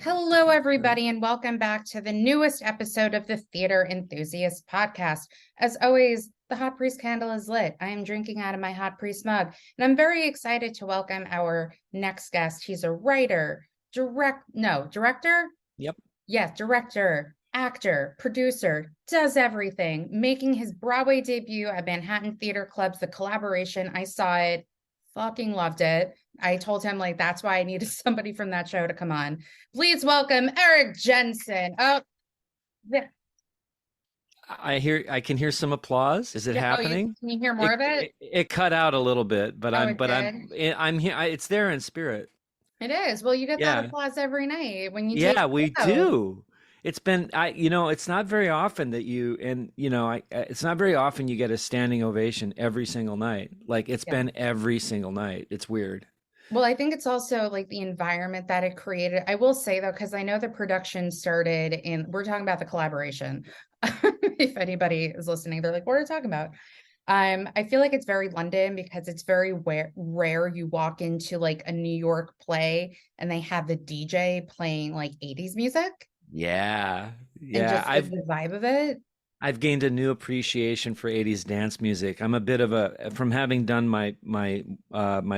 Hello, everybody, and welcome back to the newest episode of the Theater Enthusiast podcast. As always, the hot priest candle is lit. I am drinking out of my hot priest mug, and I'm very excited to welcome our next guest. He's a writer, director? Yep. Yes, director, actor, producer, does everything, making his Broadway debut at Manhattan Theater Club's The Collaboration. I saw it, fucking loved it. I told him, like, that's why I needed somebody from that show to come on. Please welcome Erik Jensen. Oh, yeah. I can hear some applause. Is it Yeah. Oh, happening? can you hear more It, of it? it it cut out a little bit, but Oh, I'm it but did. I'm here. It's there in spirit. It is. Well, you get that Yeah. applause every night when you take Yeah, it we out. do. It's been it's not very often that it's not very often you get a standing ovation every single night. Like it's Yeah. been every single night. It's weird. Well, I think it's also like the environment that it created. I will say though, because I know the production started we're talking about the collaboration. If anybody is listening, they're like, what are you talking about? I feel like it's very London because it's very rare you walk into like a New York play and they have the DJ playing like 80s music Yeah. and Yeah. just like the vibe of it. I've gained a new appreciation for 80s dance music. I'm a bit of a from having done my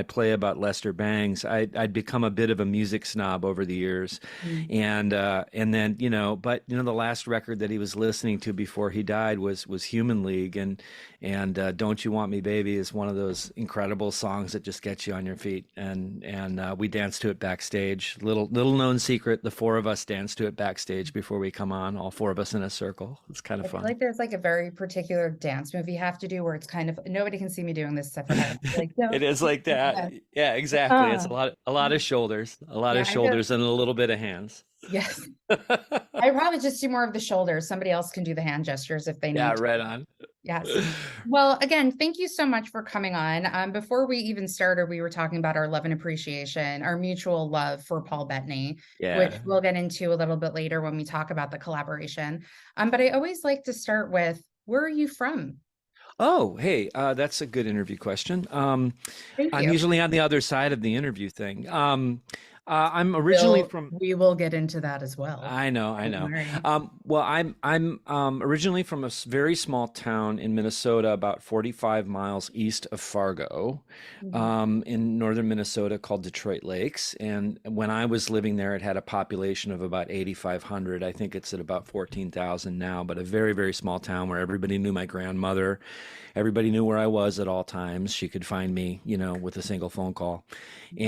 play about Lester Bangs, I'd become a bit of a music snob over the years. Mm. And then, but the last record that he was listening to before he died was Human League, and Don't You Want Me Baby is one of those incredible songs that just gets you on your feet. And we danced to it backstage. Little known secret, the four of us danced to it backstage before we come on, all four of us in a circle. It's kind of I feel fun. like there's like a very particular dance move you have to do where it's kind of nobody can see me doing this except for Erin. Like, no, It is like that. yeah. Yeah, exactly. It's Uh, a lot of shoulders, yeah, I feel and a little bit of hands. yes. I probably just do more of the shoulders. Somebody else can do the hand gestures if they Yeah, need to. right on. Yes. Well, again, thank you so much for coming on. Before we even started, we were talking about our love and appreciation, our mutual love for Paul Bettany, which Yeah. we'll get into a little bit later when we talk about the collaboration. But I always like to start with, where are you from? Oh, hey, that's a good interview question. Thank I'm you. usually on the other side of the interview thing. I'm originally We'll from we will get into that as well. I know, I Don't know. worry. Well, I'm originally from a very small town in Minnesota, about 45 miles east of Fargo, Mhm. in northern Minnesota, called Detroit Lakes. And when I was living there, it had a population of about 8,500. I think it's at about 14,000 now, but a very, very small town where everybody knew my grandmother. Everybody knew where I was at all times. She could find me, with a single phone call. It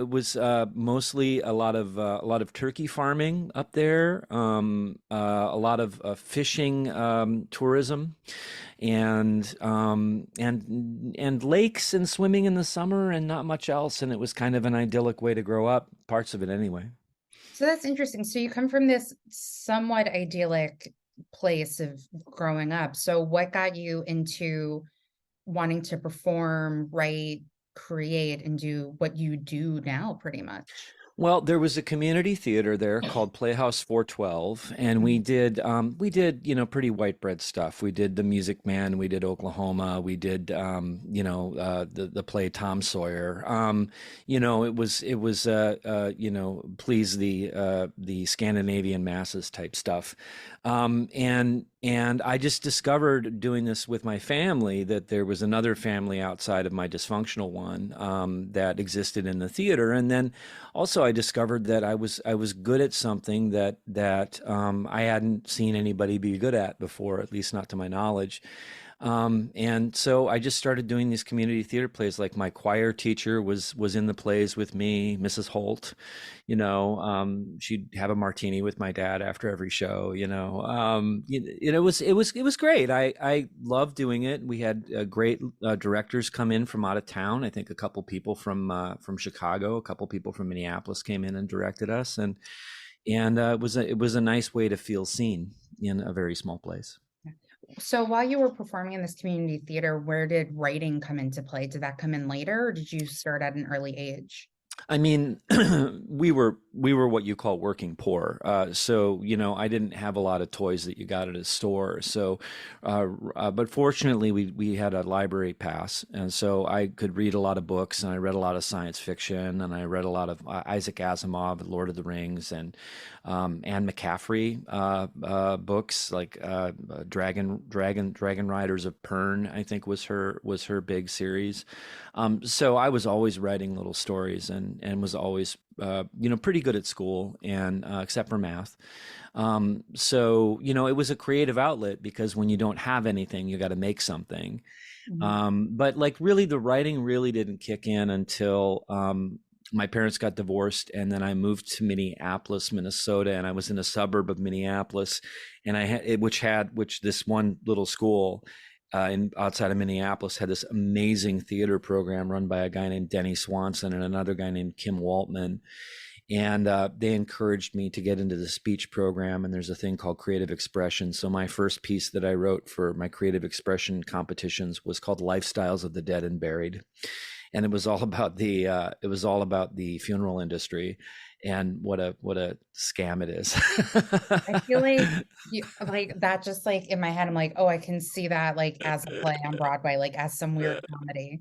was mostly a lot of turkey farming up there, a lot of fishing, tourism, and lakes and swimming in the summer, and not much else. And it was kind of an idyllic way to grow up, parts of it anyway. So that's interesting. So you come from this somewhat idyllic place of growing up. So what got you into wanting to perform, write, create, and do what you do now, pretty much? Well, there was a community theater there called Playhouse 412, and Mhm. we did pretty white bread stuff. We did The Music Man, we did Oklahoma, we did the play Tom Sawyer. It was please the Scandinavian masses type stuff. And I just discovered doing this with my family that there was another family outside of my dysfunctional one, that existed in the theater. And then also I discovered that I was good at something that I hadn't seen anybody be good at before, at least not to my knowledge. And so I just started doing these community theater plays. Like my choir teacher was in the plays with me, Mrs. Holt. She'd have a martini with my dad after every show. It was great. I loved doing it. We had great directors come in from out of town. I think a couple people from Chicago, a couple people from Minneapolis came in and directed us, and it was a nice way to feel seen in a very small place. So while you were performing in this community theater, where did writing come into play? Did that come in later, or did you start at an early age? I mean, we were what you call working poor. So I didn't have a lot of toys that you got at a store. So, but fortunately, we had a library pass, and so I could read a lot of books, and I read a lot of science fiction, and I read a lot of Isaac Asimov, Lord of the Rings, and Anne McCaffrey books like Dragon Riders of Pern, I think was her big series. So I was always writing little stories and was always pretty good at school and except for math. So it was a creative outlet because when you don't have anything, you got to make something. Mhm. But like really, the writing really didn't kick in until my parents got divorced, and then I moved to Minneapolis, Minnesota, and I was in a suburb of Minneapolis, and I had which this one little school in outside of Minneapolis had this amazing theater program run by a guy named Denny Swanson and another guy named Kim Waltman. And they encouraged me to get into the speech program. And there's a thing called creative expression. So my first piece that I wrote for my creative expression competitions was called "Lifestyles of the Dead and Buried," and it was all about the funeral industry and what a scam it is. I feel like like that just like in my head, I'm like, oh, I can see that like as a play on Broadway, like as some weird comedy.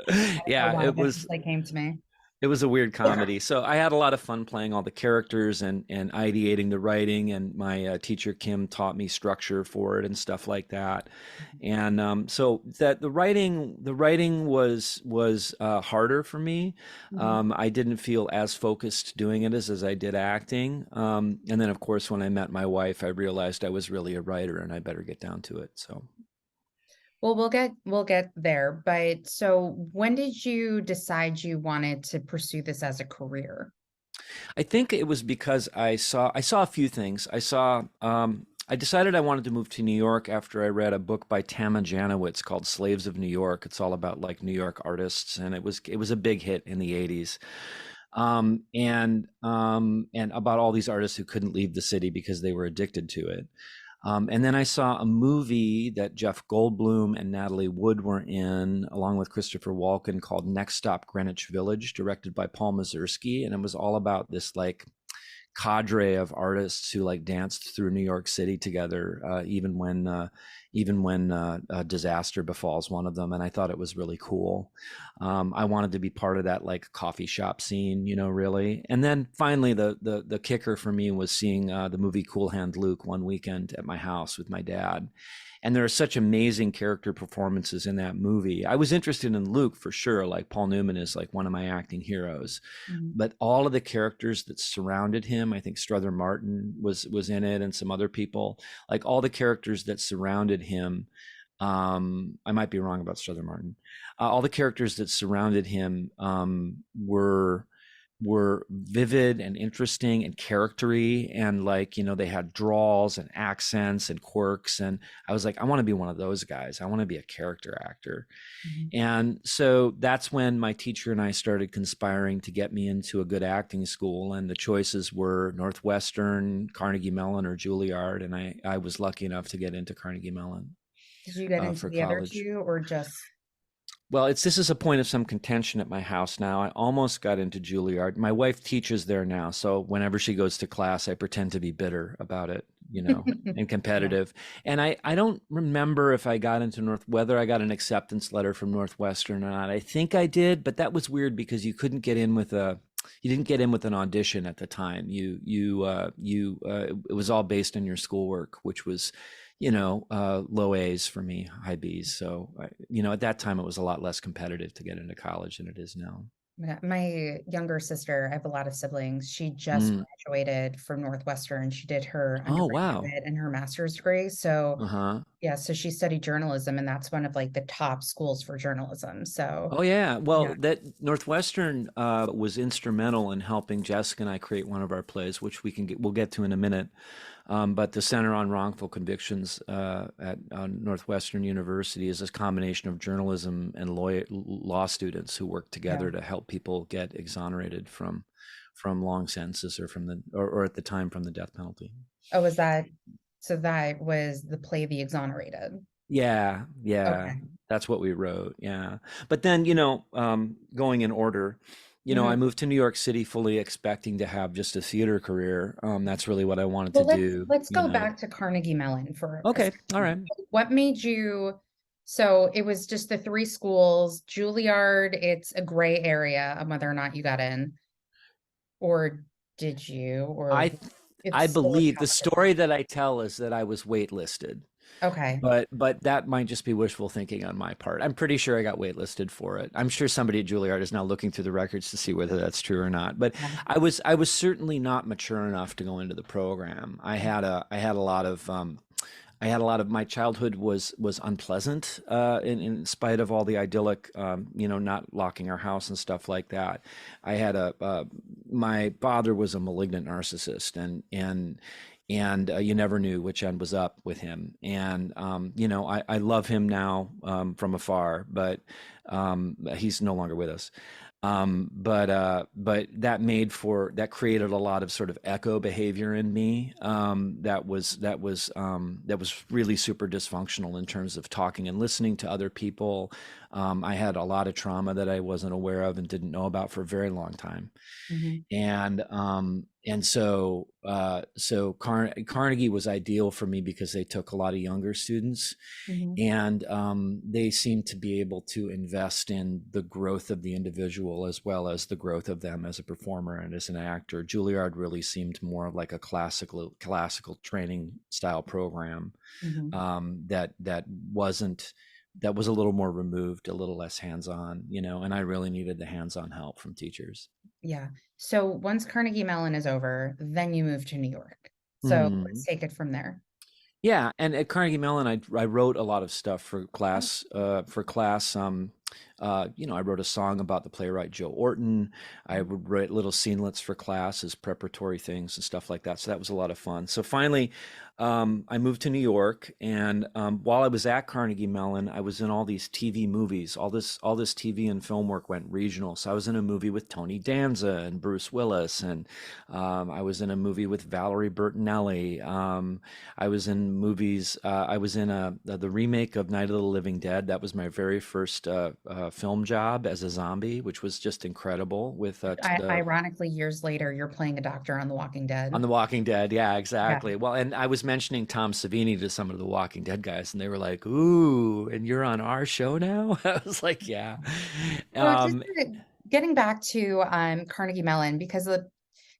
I don't know Yeah, why it that was just like came to me. It was a weird comedy. So I had a lot of fun playing all the characters and ideating the writing. And my teacher Kim taught me structure for it and stuff like that. And so that the writing was harder for me. Mhm. I didn't feel as focused doing it as I did acting. And then of course when I met my wife, I realized I was really a writer and I better get down to it. So. Well, we'll get there, but so when did you decide you wanted to pursue this as a career? I think it was because I saw a few things. I decided I wanted to move to New York after I read a book by Tama Janowitz called Slaves of New York. It's all about like New York artists, and it was a big hit in the 80s. And about all these artists who couldn't leave the city because they were addicted to it. And then I saw a movie that Jeff Goldblum and Natalie Wood were in, along with Christopher Walken, called Next Stop Greenwich Village, directed by Paul Mazursky. And it was all about this like cadre of artists who like danced through New York City together, even when a disaster befalls one of them. And I thought it was really cool. I wanted to be part of that like coffee shop scene, really. And then finally, the kicker for me was seeing the movie Cool Hand Luke one weekend at my house with my dad. And there are such amazing character performances in that movie. I was interested in Luke for sure. Like Paul Newman is like one of my acting heroes, Mhm. but all of the characters that surrounded him, I think Strother Martin was in it and some other people, like all the characters that surrounded him. I might be wrong about Strother Martin. All the characters that surrounded him were vivid and interesting and charactery, and like they had drawls and accents and quirks, and I was like, I want to be one of those guys. I want to be a character actor. Mhm. And so that's when my teacher and I started conspiring to get me into a good acting school. And the choices were Northwestern, Carnegie Mellon, or Juilliard. And I was lucky enough to get into Carnegie Mellon Did you get into for the other college. two or just Well, this is a point of some contention at my house now. I almost got into Juilliard. My wife teaches there now, so whenever she goes to class, I pretend to be bitter about it, and yeah. competitive. And I don't remember if I got into whether I got an acceptance letter from Northwestern or not. I think I did, but that was weird because you didn't get in with an audition at the time. It was all based on your schoolwork, which was low A's for me, high B's. So, at that time, it was a lot less competitive to get into college than it is now. Yeah, my younger sister, I have a lot of siblings. She just Mm. graduated from Northwestern. She did her Oh, wow. undergraduate and her master's degree. So, Uh-huh. yeah, so she studied journalism, and that's one of like the top schools for journalism. So, Oh, yeah. yeah, Well, that Northwestern was instrumental in helping Jessica and I create one of our plays, which we'll get to in a minute. But the Center on Wrongful Convictions at Northwestern University is a combination of journalism and law students who work yeah. together to help people get exonerated from long sentences or at the time from the death penalty. Oh, was that so that was the play The Exonerated. Yeah, yeah, Okay. that's what we wrote. Yeah, but then going in order. I Mhm. moved to New York City fully expecting to have just a theater career. That's really what I wanted to Well, let's do, let's go back to Carnegie Mellon for a Okay, all second. right. What made you, so it was just the three schools, Juilliard, it's a gray area of whether or not you got in, or did you, or I it's I still a believe the story competition? that I tell is that I was waitlisted, Okay. but that might just be wishful thinking on my part. I'm pretty sure I got waitlisted for it. I'm sure somebody at Juilliard is now looking through the records to see whether that's true or not. But Yeah. I was certainly not mature enough to go into the program. I had a lot of my childhood was unpleasant in spite of all the idyllic, not locking our house and stuff like that. I had a my father was a malignant narcissist, and you never knew which end was up with him. And I love him now from afar, but he's no longer with us. But that created a lot of sort of echo behavior in me that was really super dysfunctional in terms of talking and listening to other people. I had a lot of trauma that I wasn't aware of and didn't know about for a very long time. Mhm. And Carnegie was ideal for me because they took a lot of younger students, Mhm. and they seemed to be able to invest in the growth of the individual as well as the growth of them as a performer and as an actor. Juilliard really seemed more like a classical training style program, Mhm. that wasn't that was a little more removed, a little less hands-on, and I really needed the hands-on help from teachers. Yeah. So once Carnegie Mellon is over, then you move to New York. So let's Mhm. take it from there. Yeah, and at Carnegie Mellon, I wrote a lot of stuff for Oh, class. I wrote a song about the playwright Joe Orton. I would write little scenelets for class as preparatory things and stuff like that. So that was a lot of fun. So finally, I moved to New York, and while I was at Carnegie Mellon, I was in all these TV movies. All this TV and film work went regional. So I was in a movie with Tony Danza and Bruce Willis, and I was in a movie with Valerie Bertinelli. I was in movies. I was in the remake of Night of the Living Dead. That was my very first film job as a zombie, which was just incredible. With ironically, years later, you're playing a doctor on The Walking On Dead. The Walking Dead, yeah, Yeah. exactly. Well, and I was mentioning Tom Savini to some of the Walking Dead guys, and they were like, "Ooh, and you're on our show now?" I was like, "Yeah." So just Um, getting back to Carnegie Mellon, because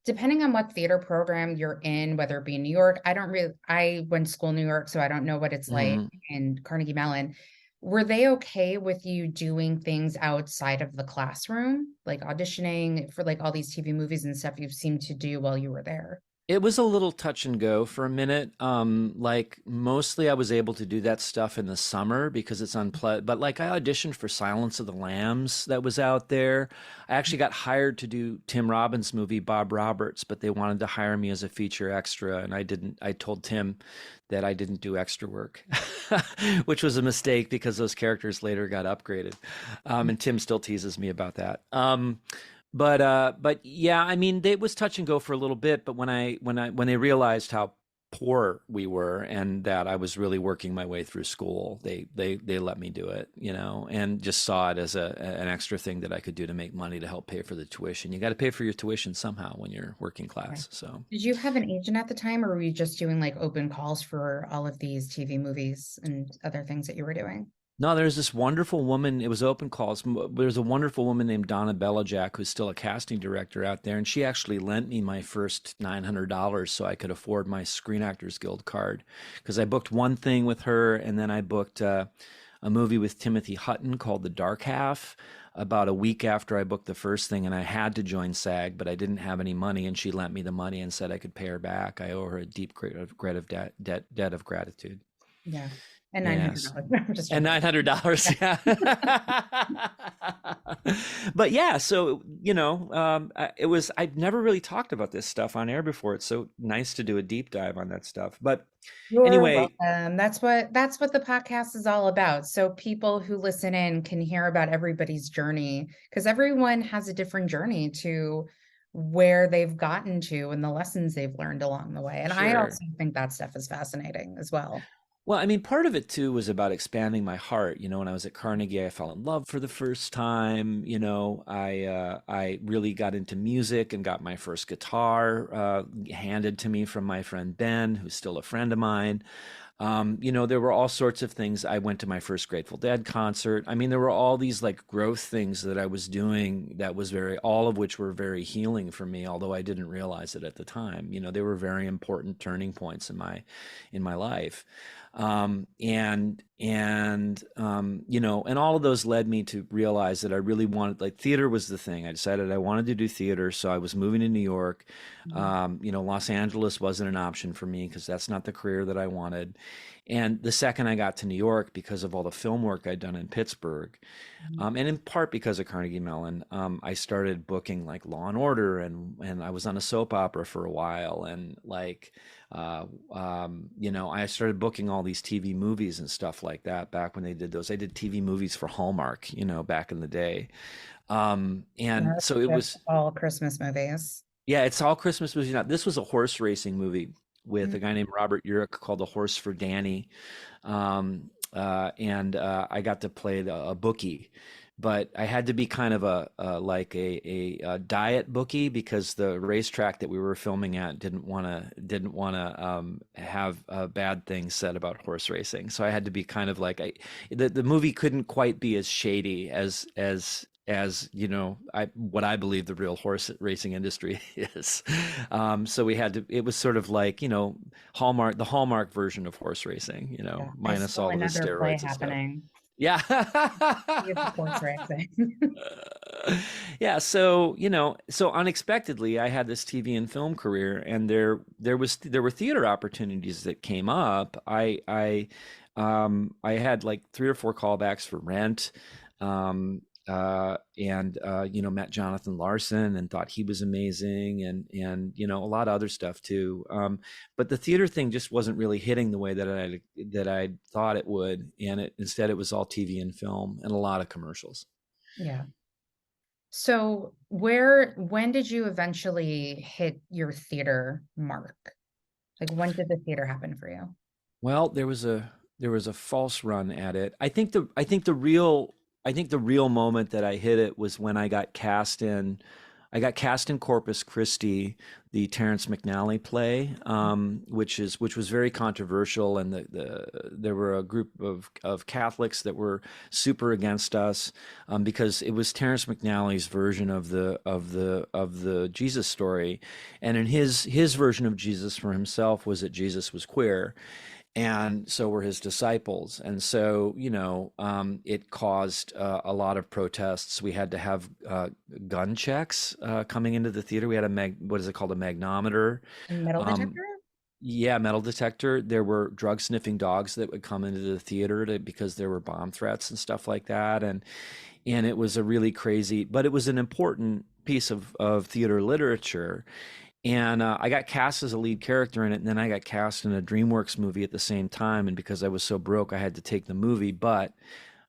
depending on what theater program you're in, whether it be in New York, I went to school in New York, so I don't know what it's like mhm. in Carnegie Mellon. Were they okay with you doing things outside of the classroom, like auditioning for like all these TV movies and stuff you've seemed to do while you were there? It was a little touch and go for a minute. Like mostly I was able to do that stuff in the summer because it's unpleasant. But like I auditioned for Silence of the Lambs that was out there. I actually got hired to do Tim Robbins' movie Bob Roberts, but they wanted to hire me as a feature extra, and I didn't. I told Tim that I didn't do extra work, which was a mistake because those characters later got upgraded. And Tim still teases me about that. But yeah, I mean, it was touch and go for a little bit. But when they realized how poor we were and that I was really working my way through school, they let me do it, and just saw it as an extra thing that I could do to make money to help pay for the tuition. You got to pay for your tuition somehow when you're working Okay. class. So. Did you have an agent at the time, or were you just doing like open calls for all of these TV movies and other things that you were doing? No, there's this wonderful woman. It was open calls. There's a wonderful woman named Donna Belijack who's still a casting director out there, and she actually lent me my first $900 so I could afford my Screen Actors Guild card. Because I booked one thing with her, and then I booked a movie with Timothy Hutton called The Dark Half about a week after I booked the first thing, and I had to join SAG, but I didn't have any money, and she lent me the money and said I could pay her back. I owe her a deep debt of gratitude. Yeah. And Yes. $900. I'm just And joking. $900, Yeah. yeah. But yeah, so I've never really talked about this stuff on air before. It's so nice to do a deep dive on that stuff. But You're anyway, welcome. That's what the podcast is all about. So people who listen in can hear about everybody's journey, because everyone has a different journey to where they've gotten to and the lessons they've learned along the way. And I sure. also think that stuff is fascinating as well. Well, I mean, part of it too was about expanding my heart. You know, when I was at Carnegie, I fell in love for the first time. You know, I really got into music and got my first guitar handed to me from my friend Ben, who's still a friend of mine. You know, there were all sorts of things. I went to my first Grateful Dead concert. I mean, there were all these like growth things that I was doing that was very, all of which were very healing for me, although I didn't realize it at the time. You know, they were very important turning points in my life. You know, and all of those led me to realize that I really wanted, like, theater was the thing. I decided I wanted to do theater, so I was moving to New York. Mhm. You know, Los Angeles wasn't an option for me because that's not the career that I wanted. And the second I got to New York, because of all the film work I'd done in Pittsburgh, Mhm. and in part because of Carnegie Mellon, I started booking like Law and Order, and I was on a soap opera for a while, and like, you know, I started booking all these TV movies and stuff like that back when they did those. I did TV movies for Hallmark, you know, back in the day, and That's so it just was, all Christmas movies. yeah, it's all Christmas movies. Now, this was a horse racing movie with a guy named Robert Urich called A Horse for Danny. I got to play a bookie, but I had to be kind of a diet bookie because the racetrack that we were filming at didn't want to have bad things said about horse racing. So I had to be kind of like, the movie couldn't quite be as shady as you know, what I believe the real horse racing industry is. So we had to, it was sort of like, you know, Hallmark, the Hallmark version of horse racing, you know, Yeah, I minus saw all of the another play steroids and stuff. happening. Yeah. It's horse racing. Yeah, so, you know, so unexpectedly I had this TV and film career, and there were theater opportunities that came up. I had like three or four callbacks for Rent. You know, met Jonathan Larson and thought he was amazing, and you know, a lot of other stuff too. But the theater thing just wasn't really hitting the way that I thought it would, and instead it was all TV and film and a lot of commercials. Yeah. So when did you eventually hit your theater mark? Like when did the theater happen for you? Well, there was a false run at it. I think the real moment that I hit it was when I got cast in Corpus Christi, the Terrence McNally play, which was very controversial, and there were a group of Catholics that were super against us, because it was Terrence McNally's version of the Jesus story, and in his version of Jesus for himself was that Jesus was queer, and so were his disciples. And so, you know, it caused a lot of protests. We had to have gun checks coming into the theater. We had what is it called, a magnometer. A metal Um, detector? yeah, metal detector. There were drug sniffing dogs that would come into the theater because there were bomb threats and stuff like that. And it was a really crazy, but it was an important piece of theater literature. And I got cast as a lead character in it, and then I got cast in a DreamWorks movie at the same time. And because I was so broke, I had to take the movie. But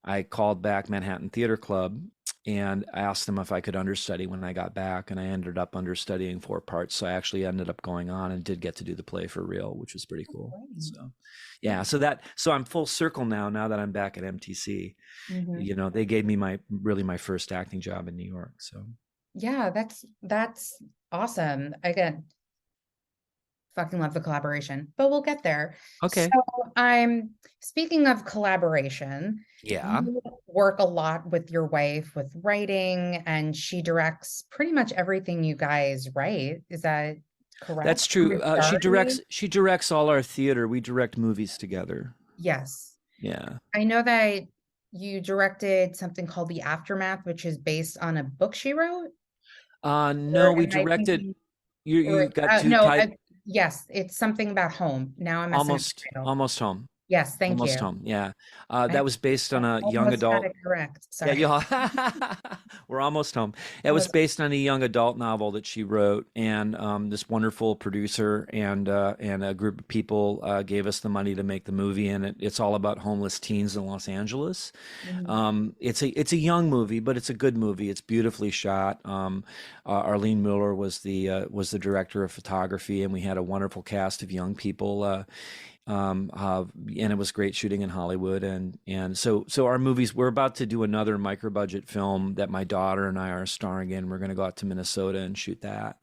I called back Manhattan Theater Club and asked them if I could understudy when I got back. And I ended up understudying four parts. So I actually ended up going on and did get to do the play for real, which was pretty cool. Great. So, yeah. So I'm full circle now that I'm back at MTC. Hmm. You know, they gave me my first acting job in New York. So, Yeah, that's awesome. Again, fucking love the collaboration, but we'll get there. So okay. I'm speaking of collaboration, Yeah. you work a lot with your wife with writing, and she directs pretty much everything you guys write. Is that correct? That's true. Majority? She directs all our theater. We direct movies together. Yes. Yeah. I know that you directed something called The Aftermath, which is based on a book she wrote. No, Or we am I directed. thinking, You or got two no, type yes, it's something about home. Now I'm messing up the title. almost home. Yes, thank Almost you. home. Yeah. I That was based on a young almost had adult. it correct. Yeah, Sorry. you we're almost home. It was Almost. based on a young adult novel that she wrote, and this wonderful producer and a group of people gave us the money to make the movie, and it's all about homeless teens in Los Angeles. Mhm. It's a young movie, but it's a good movie. It's beautifully shot. Arlene Miller was the director of photography, and we had a wonderful cast of young people. and it was great shooting in Hollywood. And so our movies. We're about to do another micro budget film that my daughter and I are starring in. We're going to go out to Minnesota and shoot that.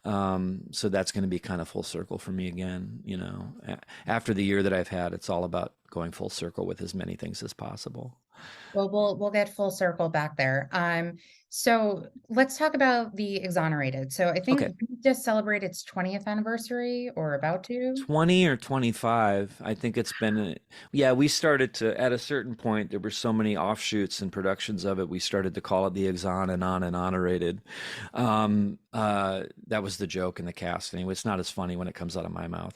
So that's going to be kind of full circle for me again. After the year that I've had, it's all about going full circle with as many things as possible. Well, we'll get full circle back there. So let's talk about the Exonerated. So I think Okay. we just celebrated its 20th anniversary or about to. 20 or 25, I think it's been. Yeah, we started to, at a certain point, there were so many offshoots and productions of it, we started to call it the Exon and Honorated. That was the joke in the cast. Anyway, it's not as funny when it comes out of my mouth.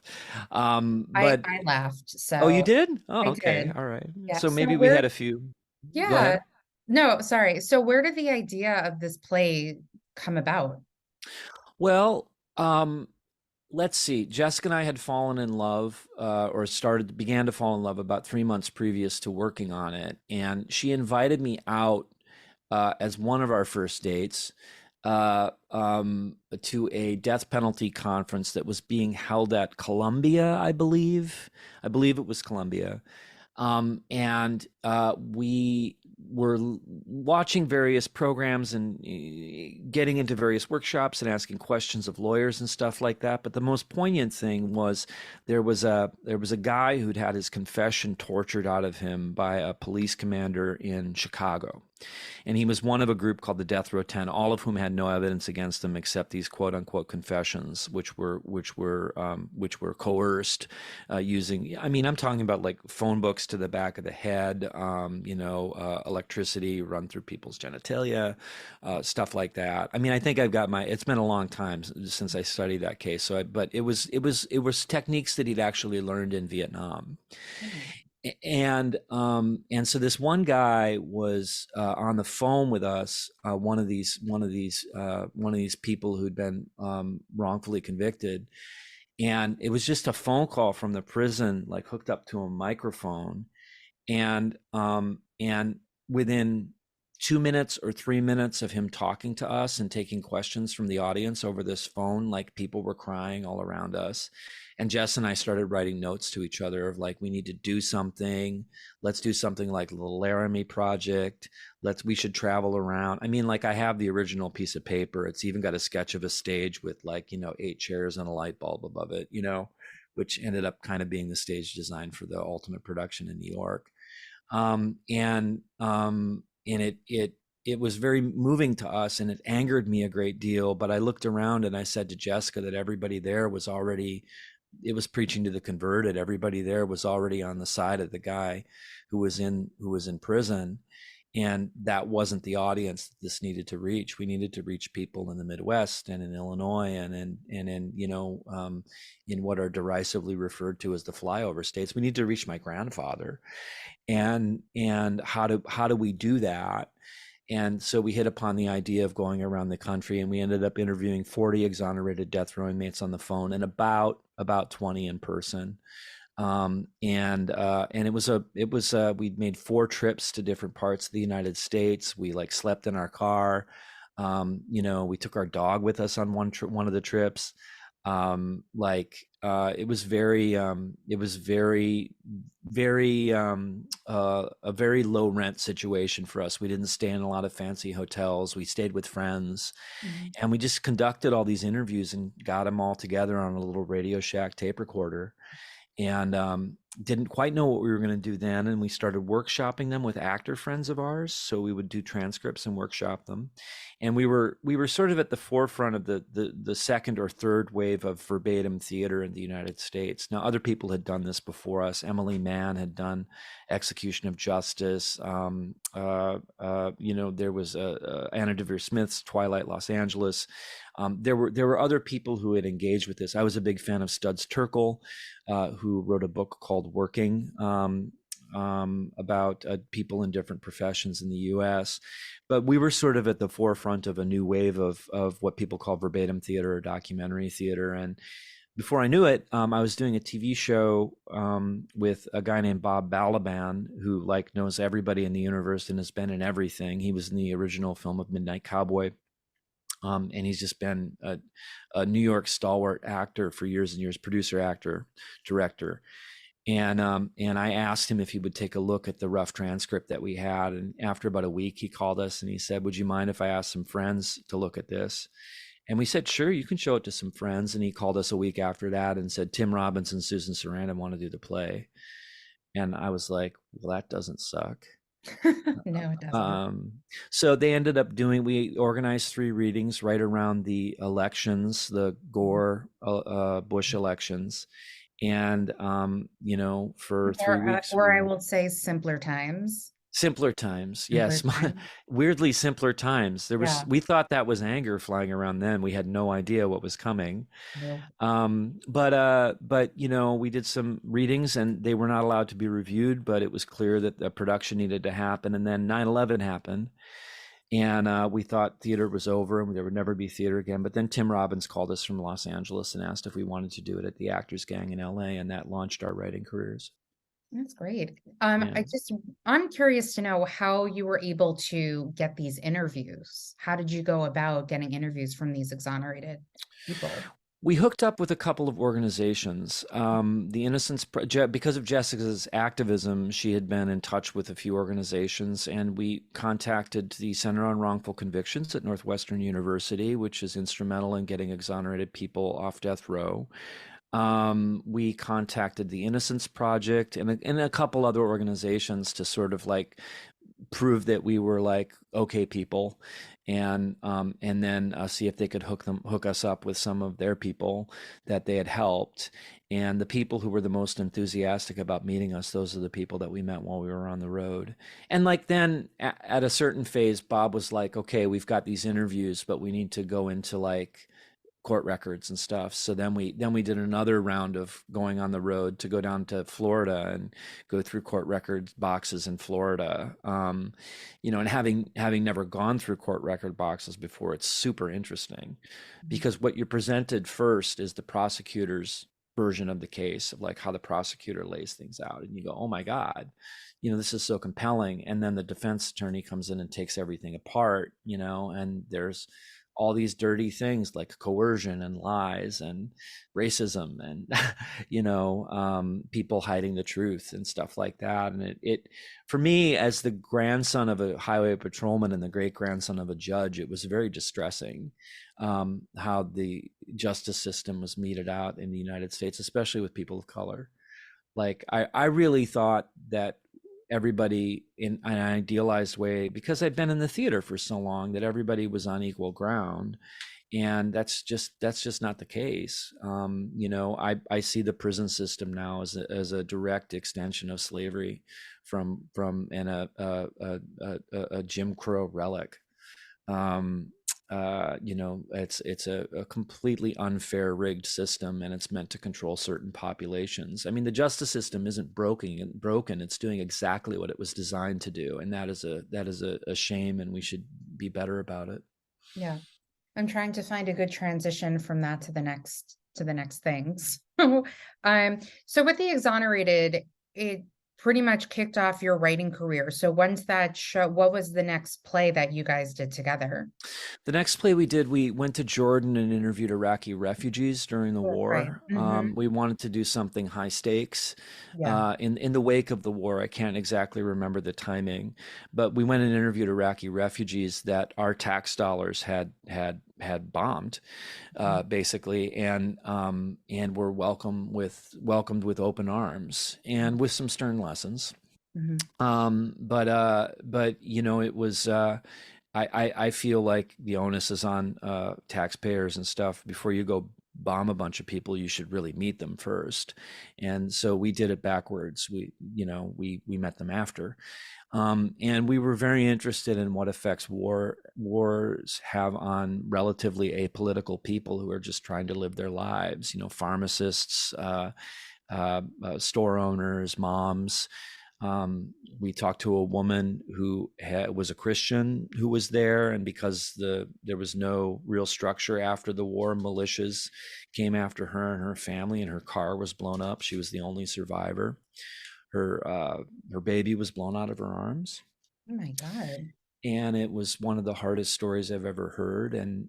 But, I laughed, oh, you so did? Oh, I okay. did. All right. Yeah. So So maybe we had where, a few. Go yeah. ahead. No, sorry. So where did the idea of this play come about? Well, let's see. Jessica and I had fallen in love, or began to fall in love about 3 months previous to working on it, and she invited me out as one of our first dates to a death penalty conference that was being held at Columbia, I believe. I believe it was Columbia. And we were watching various programs and getting into various workshops and asking questions of lawyers and stuff like that. But the most poignant thing was there was a guy who'd had his confession tortured out of him by a police commander in Chicago. And he was one of a group called the Death Row 10, all of whom had no evidence against him except these quote unquote confessions, which were coerced using. I mean, I'm talking about like phone books to the back of the head, electricity run through people's genitalia, stuff like that. I mean, I think I've got my. It's been a long time since I studied that case. But it was techniques that he'd actually learned in Vietnam. Hmm. And so this one guy was on the phone with us, one of these people who'd been wrongfully convicted, and it was just a phone call from the prison, like hooked up to a microphone, and within 2 minutes or 3 minutes of him talking to us and taking questions from the audience over this phone, like people were crying all around us. And Jess and I started writing notes to each other of like, we need to do something. Let's do something like the Laramie Project. We should travel around. I mean, like I have the original piece of paper. It's even got a sketch of a stage with like, 8 chairs and a light bulb above it, which ended up kind of being the stage design for the ultimate production in New York. And it was very moving to us, and it angered me a great deal. But I looked around and I said to Jessica that everybody there was already, it was preaching to the converted. Everybody there was already on the side of the guy who was in prison, and that wasn't the audience that this needed to reach. We needed to reach people in the Midwest and in Illinois and in what are derisively referred to as the flyover states. We need to reach my grandfather, and how do we do that? And so we hit upon the idea of going around the country, and we ended up interviewing 40 exonerated death row inmates on the phone and about 20 in person. And we'd made 4 trips to different parts of the United States. We like slept in our car. We took our dog with us on one of the trips. It was a very low rent situation for us. We didn't stay in a lot of fancy hotels. We stayed with friends, Mhm. and we just conducted all these interviews and got them all together on a little Radio Shack tape recorder, and didn't quite know what we were going to do then. And we started workshopping them with actor friends of ours. So we would do transcripts and workshop them. And we were sort of at the forefront of the second or third wave of verbatim theater in the United States. Now, other people had done this before us. Emily Mann had done Execution of Justice. There was Anna Devere Smith's Twilight Los Angeles. There were other people who had engaged with this. I was a big fan of Studs Terkel, who wrote a book called Working, about people in different professions in the U.S. But we were sort of at the forefront of a new wave of what people call verbatim theater or documentary theater. And before I knew it, I was doing a TV show with a guy named Bob Balaban, who like knows everybody in the universe and has been in everything. He was in the original film of Midnight Cowboy. And he's just been a New York stalwart actor for years and years, producer, actor, director. And I asked him if he would take a look at the rough transcript that we had. And after about a week, he called us and he said, "Would you mind if I asked some friends to look at this?" And we said, "Sure, you can show it to some friends." And he called us a week after that and said, "Tim Robbins and Susan Sarandon want to do the play." And I was like, "Well, that doesn't suck." No, it doesn't. Um, so they ended up we organized 3 readings right around the elections, the Gore Bush elections. And, for 3 weeks, Or I will say simpler times. simpler times. Simpler Yes. times. Weirdly simpler times. Yeah. We thought that was anger flying around then. We had no idea what was coming. No. But we did some readings and they were not allowed to be reviewed, but it was clear that the production needed to happen. And then 9/11 happened. And we thought theater was over and there would never be theater again. But then Tim Robbins called us from Los Angeles and asked if we wanted to do it at the Actors Gang in LA, and that launched our writing careers. That's great. Yeah. I'm curious to know how you were able to get these interviews. How did you go about getting interviews from these exonerated people? We hooked up with a couple of organizations. The because of Jessica's activism, she had been in touch with a few organizations, and we contacted the Center on Wrongful Convictions at Northwestern University, which is instrumental in getting exonerated people off death row. We contacted the Innocence Project and a couple other organizations to sort of like prove that we were like okay people, and then see if they could hook us up with some of their people that they had helped. And the people who were the most enthusiastic about meeting us, those are the people that we met while we were on the road. And like then at a certain phase, Bob was like, "Okay, we've got these interviews, but we need to go into like court records and stuff." So then we did another round of going on the road to go down to Florida and go through court records boxes in Florida. And having never gone through court record boxes before, it's super interesting because what you're presented first is the prosecutor's version of the case, of like how the prosecutor lays things out, and you go, "Oh my God, this is so compelling." And then the defense attorney comes in and takes everything apart, and there's all these dirty things like coercion and lies and racism and people hiding the truth and stuff like that. And it for me, as the grandson of a highway patrolman and the great grandson of a judge, it was very distressing how the justice system was meted out in the United States, especially with people of color. Like I really thought that everybody in an idealized way, because I'd been in the theater for so long, that everybody was on equal ground. And that's just not the case. I see the prison system now as a direct extension of slavery and a Jim Crow relic. It's a completely unfair, rigged system, and it's meant to control certain populations. I mean, the justice system isn't broken. It's doing exactly what it was designed to do, and that is a shame, and we should be better about it. Yeah. I'm trying to find a good transition from that to the next things. So with the exonerated, it pretty much kicked off your writing career. So once that show, what was the next play that you guys did together? The next play we did, we went to Jordan and interviewed Iraqi refugees during the Right. war. We wanted to do something high stakes. Yeah. In the wake of the war, I can't exactly remember the timing, but we went and interviewed Iraqi refugees that our tax dollars had bombed, basically, and were welcomed with open arms and with some stern lessons. Mhm. But it was. I feel like the onus is on taxpayers and stuff. Before you go bomb a bunch of people, you should really meet them first. And so we did it backwards. We met them after. And we were very interested in what effects wars have on relatively apolitical people who are just trying to live their lives. Pharmacists, store owners, moms. We talked to a woman who was a Christian who was there, and because there was no real structure after the war, militias came after her and her family, and her car was blown up. She was the only survivor. Her baby was blown out of her arms. Oh my God. and it was one of the hardest stories I've ever heard, and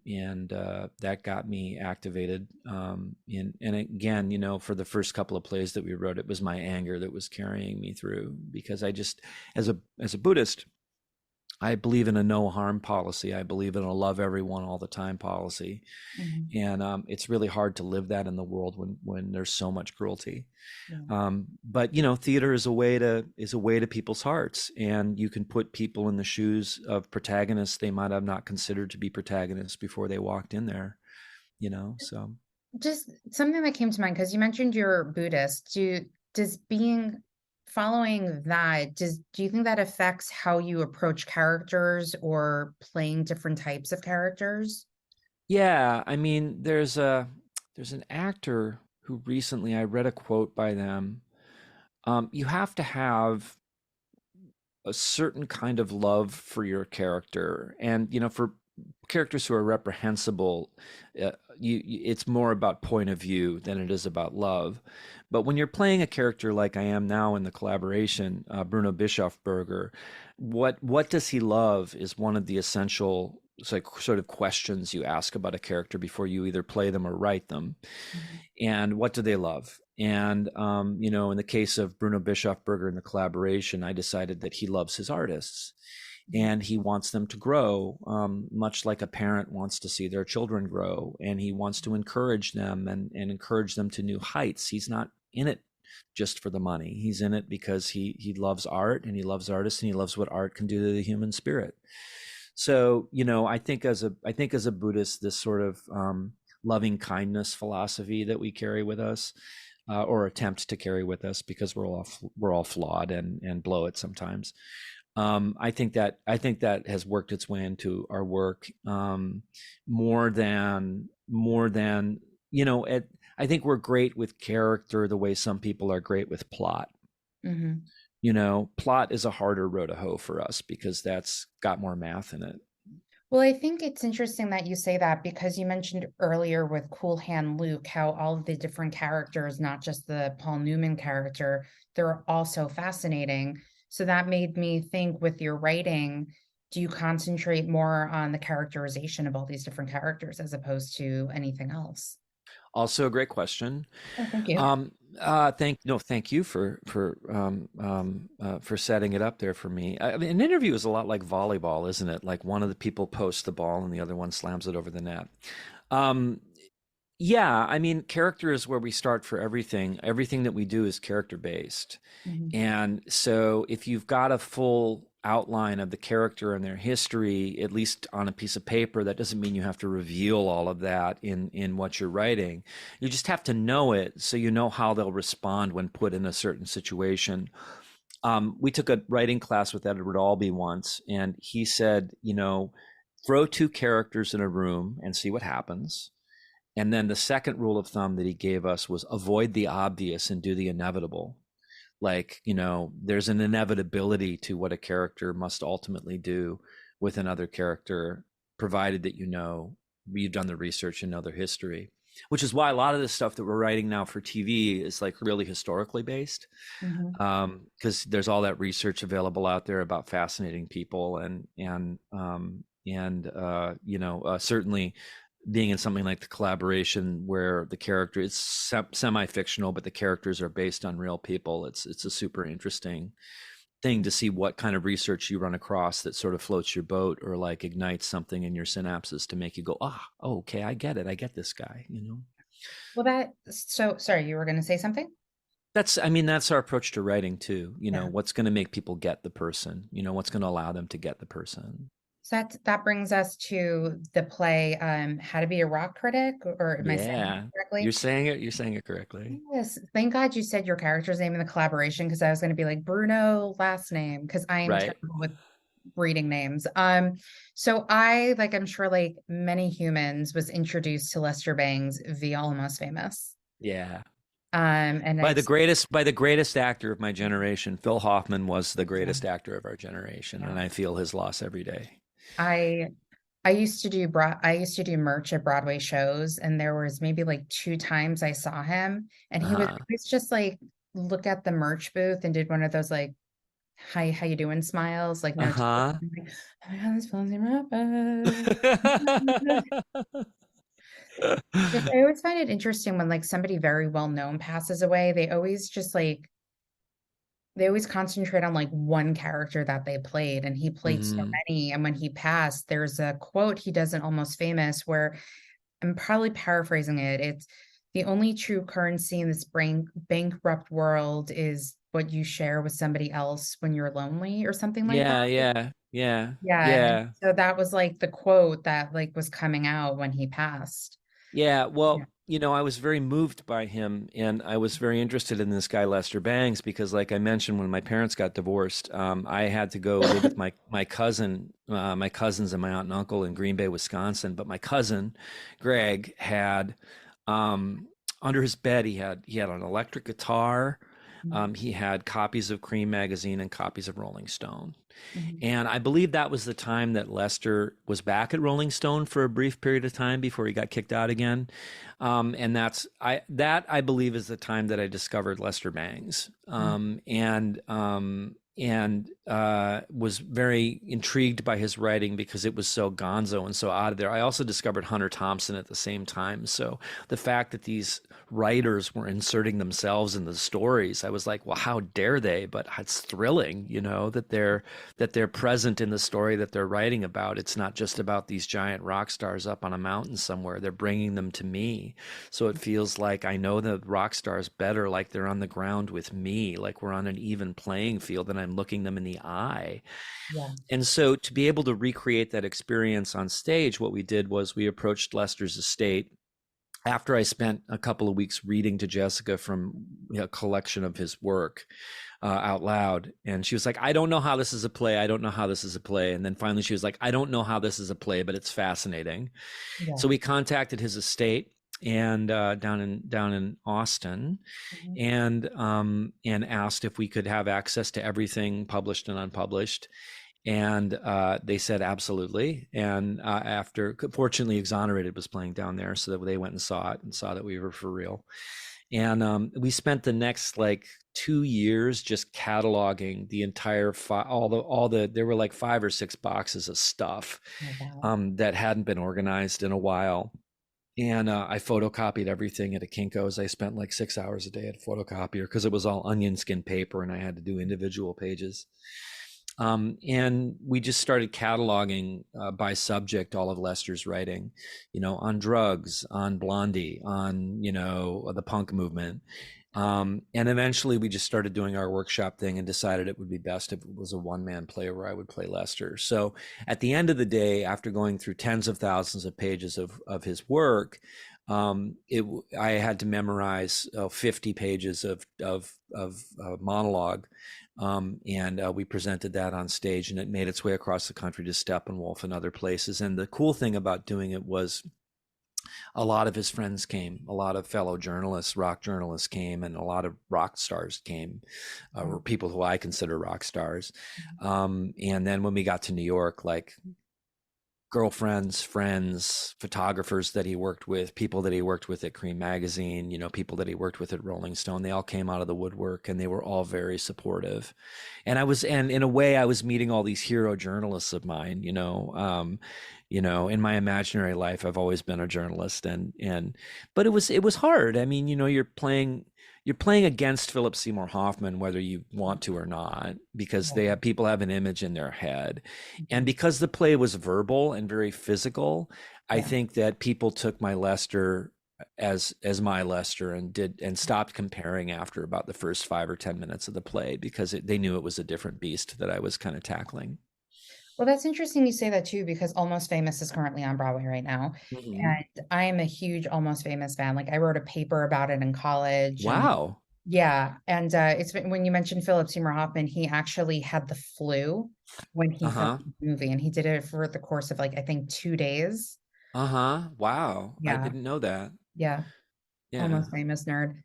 that got me activated. And again, for the first couple of plays that we wrote, it was my anger that was carrying me through, because I just, as a Buddhist, I believe in a no harm policy. I believe in a love everyone all the time policy, Mhm. and it's really hard to live that in the world when there's so much cruelty. Yeah. But theater is a way to people's hearts, and you can put people in the shoes of protagonists they might have not considered to be protagonists before they walked in there. So Just something that came to mind, because you mentioned you're Buddhist. Does being following that, do you think that affects how you approach characters or playing different types of characters? yeah, I mean, there's an actor who recently I read a quote by them. You have to have a certain kind of love for your character, and for characters who are reprehensible, it's more about point of view than it is about love. But when you're playing a character like I am now in the collaboration, Bruno Bischofberger, what does he love is one of the essential, it's like, sort of questions you ask about a character before you either play them or write them. Mhm. And what do they love? And in the case of Bruno Bischofberger in the collaboration, I decided that he loves his artists and he wants them to grow, much like a parent wants to see their children grow, and he wants to encourage them and encourage them to new heights. He's not in it just for the money. He's in it because he loves art, and he loves artists, and he loves what art can do to the human spirit. So, I think as a Buddhist, this sort of loving kindness philosophy that we carry with us, or attempt to carry with us, because we're all flawed and blow it sometimes. I think that has worked its way into our work, more than I think we're great with character the way some people are great with plot. Mhm. Plot is a harder row to hoe for us because that's got more math in it. Well, I think it's interesting that you say that, because you mentioned earlier with Cool Hand Luke how all of the different characters, not just the Paul Newman character, they're all so fascinating. So that made me think, with your writing, do you concentrate more on the characterization of all these different characters as opposed to anything else? Also a great question. Oh, thank you. Thank you for setting it up there for me. I mean, an interview is a lot like volleyball, isn't it? Like, one of the people posts the ball and the other one slams it over the net. Um, yeah, I mean, character is where we start for everything. Everything that we do is character based. Mhm. And so if you've got a full outline of the character and their history, at least on a piece of paper, that doesn't mean you have to reveal all of that in what you're writing. You just have to know it so you know how they'll respond when put in a certain situation. We took a writing class with Edward Albee once, and he said, throw two characters in a room and see what happens. And then the second rule of thumb that he gave us was avoid the obvious and do the inevitable. Like, there's an inevitability to what a character must ultimately do with another character, provided that you've done the research and know their history. Which is why a lot of the stuff that we're writing now for TV is like really historically based, Mhm. because there's all that research available out there about fascinating people, and certainly being in something like the collaboration where the character is semi-fictional, but the characters are based on real people. It's a super interesting thing to see what kind of research you run across that sort of floats your boat or like ignites something in your synapses to make you go, oh, okay, I get it. I get this guy. Well, sorry, you were going to say something? That's our approach to writing too. Yeah. What's going to make people get the person, what's going to allow them to get the person. So that brings us to the play, How to Be a Rock Critic, or am I saying that Yeah, correctly? you're saying it correctly. Yes. Thank God you said your character's name in the collaboration, because I was going to be like Bruno last name, because I am Right. terrible with reading names. So I, like I'm sure like many humans, was introduced to Lester Bangs via Almost Famous. Yeah. And By the it's greatest actor of my generation. Phil Hoffman was the yeah, greatest actor of our generation, and yeah. I feel his loss every day. I I used to do merch at Broadway shows, and there was maybe like two times I saw him, and he was Uh-huh. always just like look at the merch booth and did one of those like hi, how you doing smiles, like no tears. Uh-huh. I'm like, oh my God, this film's in my But I always find it interesting when like somebody very well known passes away, they always concentrate on like one character that they played, and he played so Hmm. many. And when he passed, there's a quote he does in Almost Famous where I'm probably paraphrasing it. It's the only true currency in this bankrupt world is what you share with somebody else when you're lonely, or something like that. Yeah, yeah, yeah, Yeah. And yeah. so that was like the quote that like was coming out when he passed. Yeah, Yeah. well, I was very moved by him, and I was very interested in this guy Lester Bangs because, like I mentioned, when my parents got divorced, I had to go live with my cousin, my cousins and my aunt and uncle in Green Bay, Wisconsin. But my cousin, Greg, had um, under his bed he had an electric guitar. Mhm. He had copies of Cream magazine and copies of Rolling Stone. Mhm. And I believe that was the time that Lester was back at Rolling Stone for a brief period of time before he got kicked out again. And that I believe is the time that I discovered Lester Bangs. And was very intrigued by his writing because it was so gonzo and so out of there. I also discovered Hunter Thompson at the same time. So the fact that these writers were inserting themselves in the stories, I was like, well, how dare they? But it's thrilling, that they're present in the story that they're writing about. It's not just about these giant rock stars up on a mountain somewhere. They're bringing them to me. So it feels like I know the rock stars better, like they're on the ground with me, like we're on an even playing field and I'm looking them in the eye. Yeah. And so to be able to recreate that experience on stage, what we did was we approached Lester's estate after I spent a couple of weeks reading to Jessica from a collection of his work out loud. And she was like, I don't know how this is a play. I don't know how this is a play. And then finally she was like, I don't know how this is a play, but it's fascinating. Yeah. So we contacted his estate and down in Austin, Mhm. and asked if we could have access to everything published and unpublished. And they said absolutely. And after, fortunately, Exonerated was playing down there, so that they went and saw it and saw that we were for real. And we spent the next like 2 years just cataloging the entire all the there were like 5 or 6 boxes of stuff Oh, wow. that hadn't been organized in a while. And I photocopied everything at a Kinko's. I spent like 6 hours a day at a photocopier because it was all onion skin paper and I had to do individual pages. And we just started cataloging by subject all of Lester's writing, on drugs, on Blondie, on, the punk movement. And eventually we just started doing our workshop thing and decided it would be best if it was a one-man play where I would play Lester. So at the end of the day, after going through tens of thousands of pages of his work, I had to memorize 50 pages of monologue, and we presented that on stage, and it made its way across the country to Steppenwolf and other places. And the cool thing about doing it was a lot of his friends came, a lot of fellow journalists, rock journalists came, and a lot of rock stars came, or Wow. people who I consider rock stars. Mhm. And then when we got to New York, like girlfriends, friends, photographers that he worked with, people that he worked with at Cream Magazine, people that he worked with at Rolling Stone, they all came out of the woodwork and they were all very supportive. And in a way, I was meeting all these hero journalists of mine, in my imaginary life, I've always been a journalist, but it was hard. I mean, you're playing against Philip Seymour Hoffman, whether you want to or not, because Yeah. people have an image in their head. And Mhm. because the play was verbal and very physical, I Yeah. think that people took my Lester as my Lester and stopped comparing after about the first 5 or 10 minutes of the play because they knew it was a different beast that I was kind of tackling. Well, that's interesting you say that too, because Almost Famous is currently on Broadway right now. Hmm. And I am a huge Almost Famous fan. Like I wrote a paper about it in college. And Wow. yeah. And when you mentioned Philip Seymour Hoffman, he actually had the flu when he filmed Uh-huh. the movie, and he did it for the course of like, I think 2 days. Uh-huh. Wow. I Yeah. didn't know that. Yeah. Yeah. Almost Famous nerd.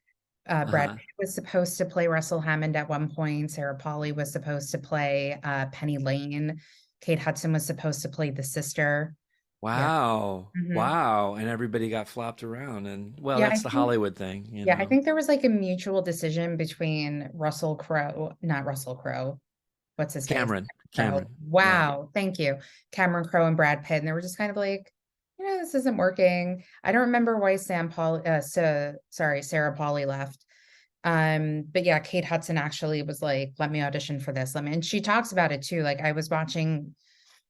Brad Uh-huh. Pitt was supposed to play Russell Hammond at one point. Sarah Polley was supposed to play Penny Lane. Kate Hudson was supposed to play the sister. Yeah. Wow. Hmm. Wow. And everybody got flopped around. And well, Yeah, that's the Hollywood thing, I think there was like a mutual decision between Russell Crowe, not Russell Crowe. what's his face? Cameron. Crowe. Cameron. Yeah. Wow, thank you. Cameron Crowe and Brad Pitt. And they were just kind of like, this isn't working. I don't remember why Sarah Pauly left. But yeah, Kate Hudson actually was like, let me audition for this. And she talks about it too. Like I was watching,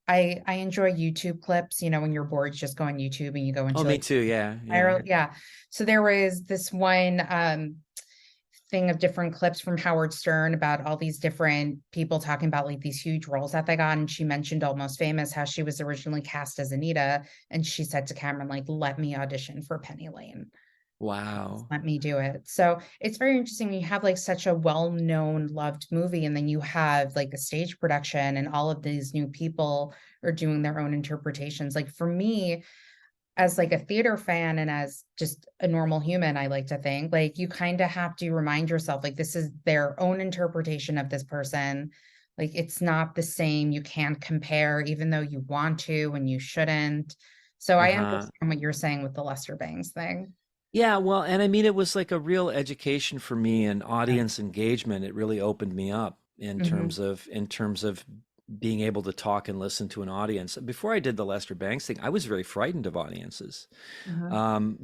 I enjoy YouTube clips, when you're bored, just go on YouTube and you go Oh, into me like too. Yeah. Yeah. viral. Yeah. So there was this one thing of different clips from Howard Stern about all these different people talking about like these huge roles that they got. And she mentioned Almost Famous, how she was originally cast as Anita. And she said to Cameron, like, let me audition for Penny Lane. Wow. Let me do it. So it's very interesting when you have like such a well-known, loved movie, and then you have like a stage production and all of these new people are doing their own interpretations. Like for me, as like a theater fan and as just a normal human, I like to think like you kind of have to remind yourself like this is their own interpretation of this person. Like it's not the same. You can't compare, even though you want to and you shouldn't. So I Uh-huh. understand what you're saying with the Lester Bangs thing. Yeah, well, and I mean, it was like a real education for me and Right. audience engagement. It really opened me up Mhm. in terms of being able to talk and listen to an audience. Before I did the Lester Bangs thing, I was very frightened of audiences. Mhm.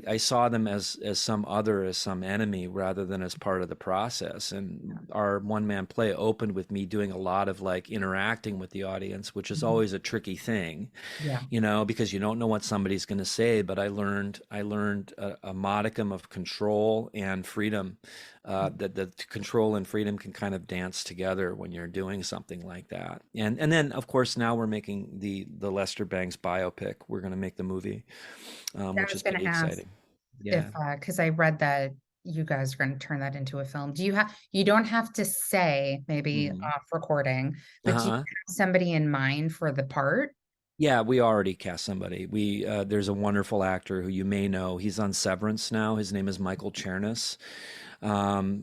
I saw them as some other, as some enemy, rather than as part of the process. Yeah. And our one man play opened with me doing a lot of like interacting with the audience, which is Mhm. always a tricky thing, Yeah. because you don't know what somebody's going to say. But I learned a modicum of control and freedom. That the control and freedom can kind of dance together when you're doing something like that. And then of course now we're making the Lester Bangs biopic. We're going to make the movie, I which was is going pretty to ask exciting. if, Yeah. because I read that you guys are going to turn that into a film. You don't have to say maybe Mm. off recording, but do you Uh-huh. have somebody in mind for the part? Yeah, we already cast somebody. There's a wonderful actor who you may know. He's on Severance now. His name is Michael Chernis.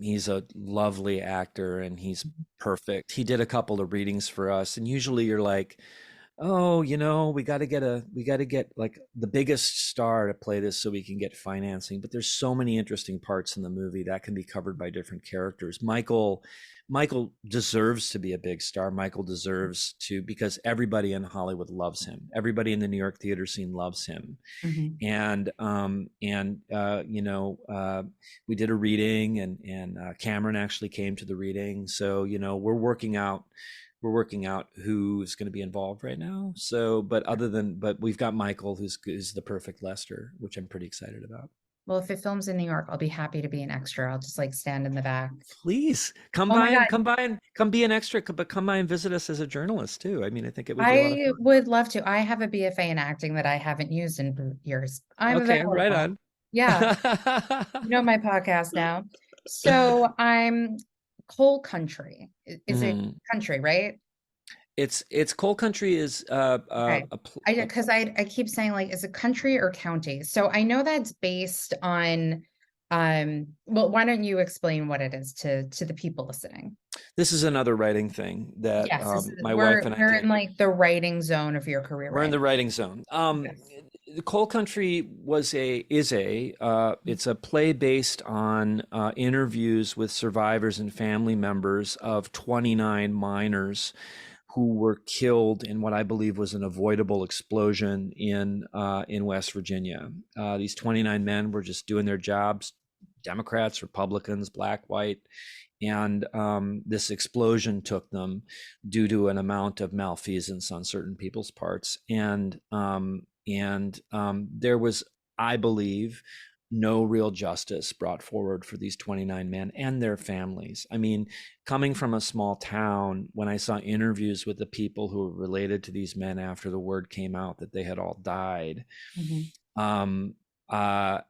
He's a lovely actor and he's perfect. He did a couple of readings for us, and usually you're like, oh, we got to get like the biggest star to play this so we can get financing. But there's so many interesting parts in the movie that can be covered by different characters. Michael deserves to be a big star. Michael deserves to, because everybody in Hollywood loves him. Everybody in the New York theater scene loves him. Mhm. We did a reading, and Cameron actually came to the reading. So we're working out who's going to be involved right now. So, but we've got Michael, who's the perfect Lester, which I'm pretty excited about. Well, if it films in New York, I'll be happy to be an extra. I'll just like stand in the back. Please come Oh my by and God. come by and come be an extra, but come by and visit us as a journalist too. I mean, I think it would be a lot of I fun. would love to. I have a BFA in acting that I haven't used in years. I'm Okay, right available. on. Yeah. You know my podcast now. So I'm coal country. Is it Mhm. country, right? It's Coal Country is Okay. Because I keep saying like, is it country or county? So I know that's based on well, why don't you explain what it is to the people listening? this is another writing thing that Yes, my wife we're and I we're in did. like the writing zone of your career We're in right the writing zone. now. Yes. The Coal Country it's a play based on interviews with survivors and family members of 29 miners who were killed in what I believe was an avoidable explosion in West Virginia. These 29 men were just doing their jobs, Democrats, Republicans, black, white, and this explosion took them due to an amount of malfeasance on certain people's parts, and there was, I believe, no real justice brought forward for these 29 men and their families. I mean, coming from a small town, when I saw interviews with the people who were related to these men after the word came out that they had all died, Mhm. um, uh,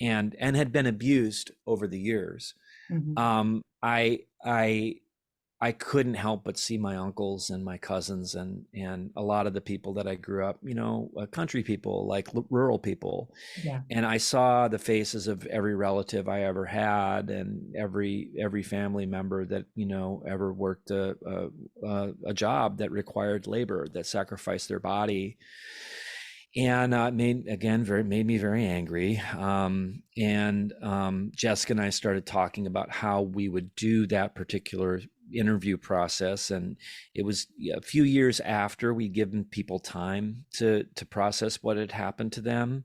and had been abused over the years, Mhm. um, I I I couldn't help but see my uncles and my cousins and a lot of the people that I grew up, country people, like rural people, Yeah. and I saw the faces of every relative I ever had and every family member that ever worked a job that required labor, that sacrificed their body, and made me very angry. And Jessica and I started talking about how we would do that particular interview process, and it was a few years after we'd given people time to process what had happened to them.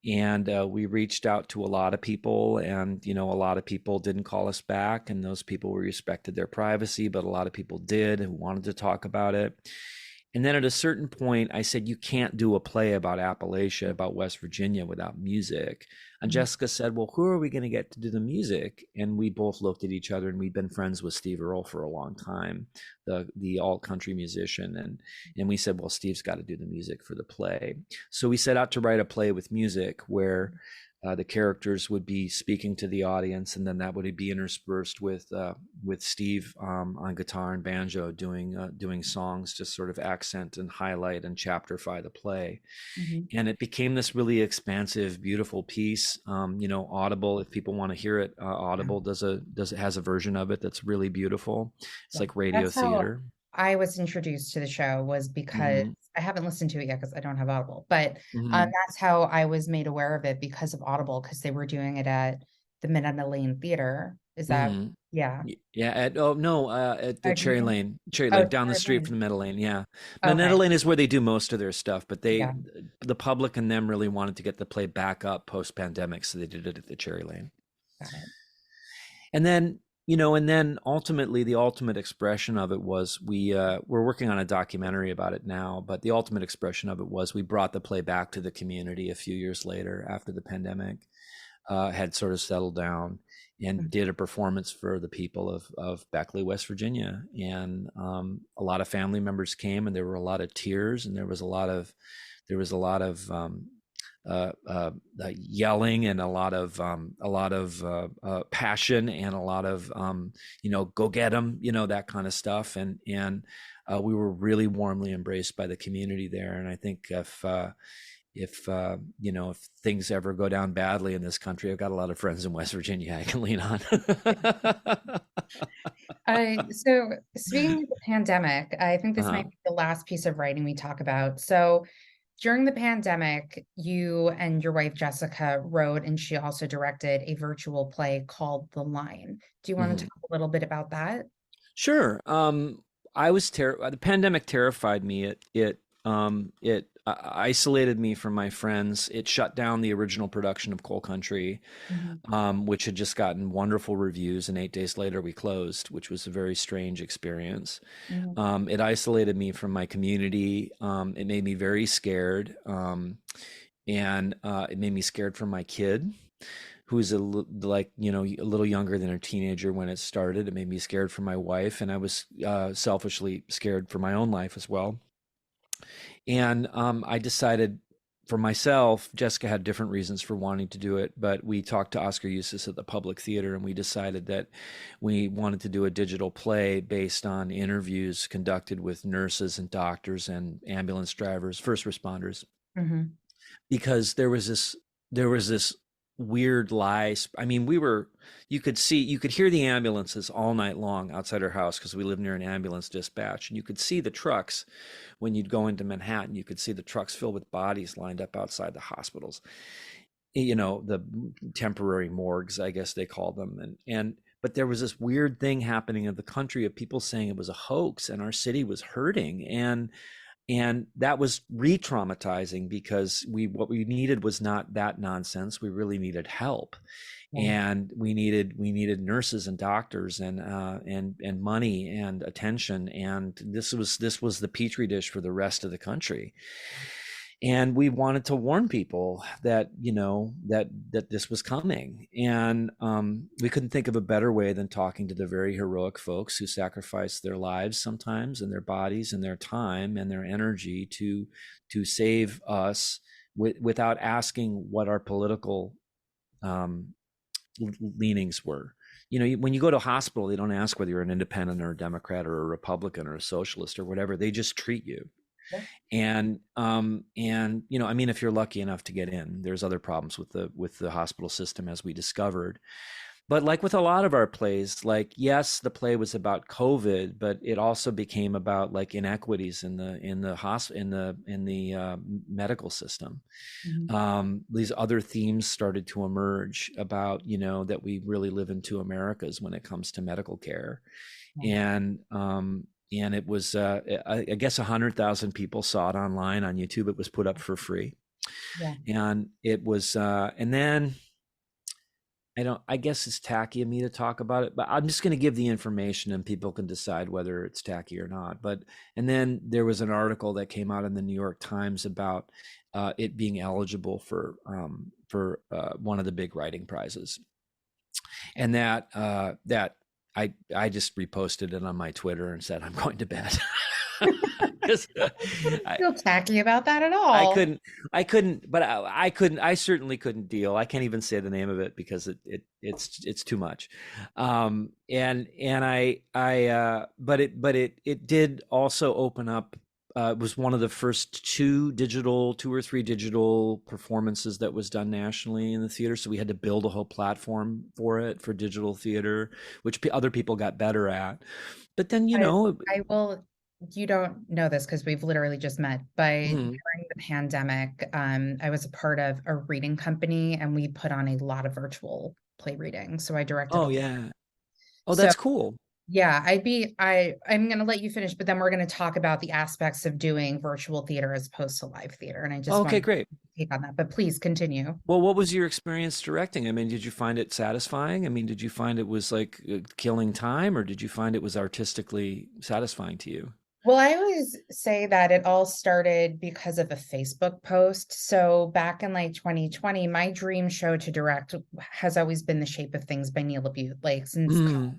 And we reached out to a lot of people, and a lot of people didn't call us back, and those people, we respected their privacy, but a lot of people did and wanted to talk about it. And then at a certain point, I said, you can't do a play about Appalachia, about West Virginia, without music. And Mhm. Jessica said, well, who are we going to get to do the music? And we both looked at each other, and we'd been friends with Steve Earle for a long time, the alt country musician. And we said, well, Steve's got to do the music for the play. So we set out to write a play with music where the characters would be speaking to the audience, and then that would be interspersed with Steve on guitar and banjo doing songs to sort of accent and highlight and chapterify the play. Mhm. And it became this really expansive, beautiful piece. Audible, if people want to hear it, Yeah. Audible has a version of it that's really beautiful. It's Yeah. like radio That's how theater. I was introduced to the show, was because Hmm. I haven't listened to it yet because I don't have Audible, but Hmm. that's how I was made aware of it, because of Audible, because they were doing it at the Minetta Lane Theater. Is that, Hmm. yeah? Yeah, oh no, at the Or do you think? Cherry Oh, Lane, down the Cherry street Lane. from the Meadow Lane. Yeah, Minetta Okay. Lane is where they do most of their stuff, but Yeah. the public and them really wanted to get the play back up post pandemic, so they did it at the Cherry Lane. Got it. And then, and then ultimately, the ultimate expression of it was we're working on a documentary about it now, but the ultimate expression of it was we brought the play back to the community a few years later after the pandemic had sort of settled down, and Mhm. did a performance for the people of Beckley, West Virginia. And a lot of family members came, and there were a lot of tears, and there was a lot of yelling, and a lot of passion, and a lot of go get them, that kind of stuff. And we were really warmly embraced by the community there. And I think if things ever go down badly in this country, I've got a lot of friends in West Virginia I can lean on. So speaking of the pandemic, I think this Uh-huh. might be the last piece of writing we talk about. So during the pandemic, you and your wife Jessica wrote, and she also directed, a virtual play called The Line. Do you want to Hmm. talk a little bit about that? Sure. The pandemic terrified me. It isolated me from my friends. It shut down the original production of Coal Country, Mhm. which had just gotten wonderful reviews, and 8 days later we closed, which was a very strange experience. Mhm. It isolated me from my community. It made me very scared, and it made me scared for my kid, who's a little younger than a teenager when it started. It made me scared for my wife, and I was selfishly scared for my own life as well. And I decided for myself, Jessica had different reasons for wanting to do it, but we talked to Oscar Eustis at the Public Theater, and we decided that we wanted to do a digital play based on interviews conducted with nurses and doctors and ambulance drivers, first responders, Mhm. because there was this weird lie. I mean, you could hear the ambulances all night long outside our house, because we live near an ambulance dispatch, and you could see the trucks when you'd go into Manhattan. You could see the trucks filled with bodies lined up outside the hospitals, the temporary morgues, I guess they call them. And but there was this weird thing happening in the country of people saying it was a hoax and our city was hurting. And that was re-traumatizing, because what we needed was not that nonsense. We really needed help, Right. and we needed nurses and doctors, and money and attention. And this was the petri dish for the rest of the country. And we wanted to warn people that that this was coming. And we couldn't think of a better way than talking to the very heroic folks who sacrificed their lives sometimes, and their bodies and their time and their energy to save us, without asking what our political um, leanings were. When you go to a hospital, they don't ask whether you're an independent or a Democrat or a Republican or a socialist or whatever. They just treat you. Yeah. And I mean, if you're lucky enough to get in, there's other problems with the hospital system, as we discovered. But like with a lot of our plays, like, yes, the play was about COVID, but it also became about like inequities in the medical system. Mhm. These other themes started to emerge about, that we really live in two Americas when it comes to medical care. Yeah. And it was I guess 100,000 people saw it online on YouTube. It was put up for free, Yeah. and it was and then I guess it's tacky of me to talk about it, but I'm just going to give the information and people can decide whether it's tacky or not. But, and then there was an article that came out in the New York Times about it being eligible for one of the big writing prizes. And that I just reposted it on my Twitter and said, I'm going to bed. Because I, Feel tacky about that at I all. couldn't, I couldn't, but I couldn't, I certainly couldn't deal. I can't even say the name of it because it's too much. But it did also open up, it was one of the first two or three digital performances that was done nationally in the theater. So we had to build a whole platform for it for digital theater, which other people got better at. But then, I, I will, you don't know this because we've literally just met, but mhm. during the pandemic, I was a part of a reading company and we put on a lot of virtual play readings. So I directed Oh a lot. yeah. Oh, So that's cool. yeah, I'm gonna let you finish, but then we're gonna talk about the aspects of doing virtual theater as opposed to live theater. And I just Okay, want to great. take on that, but please continue. Well, what was your experience directing? I mean, did you find it satisfying? I mean, did you find it was like killing time, or did you find it was artistically satisfying to you? Well, I always say that it all started because of a Facebook post. So back in like 2020, my dream show to direct has always been The Shape of Things by Neil LaBute, like since Mm,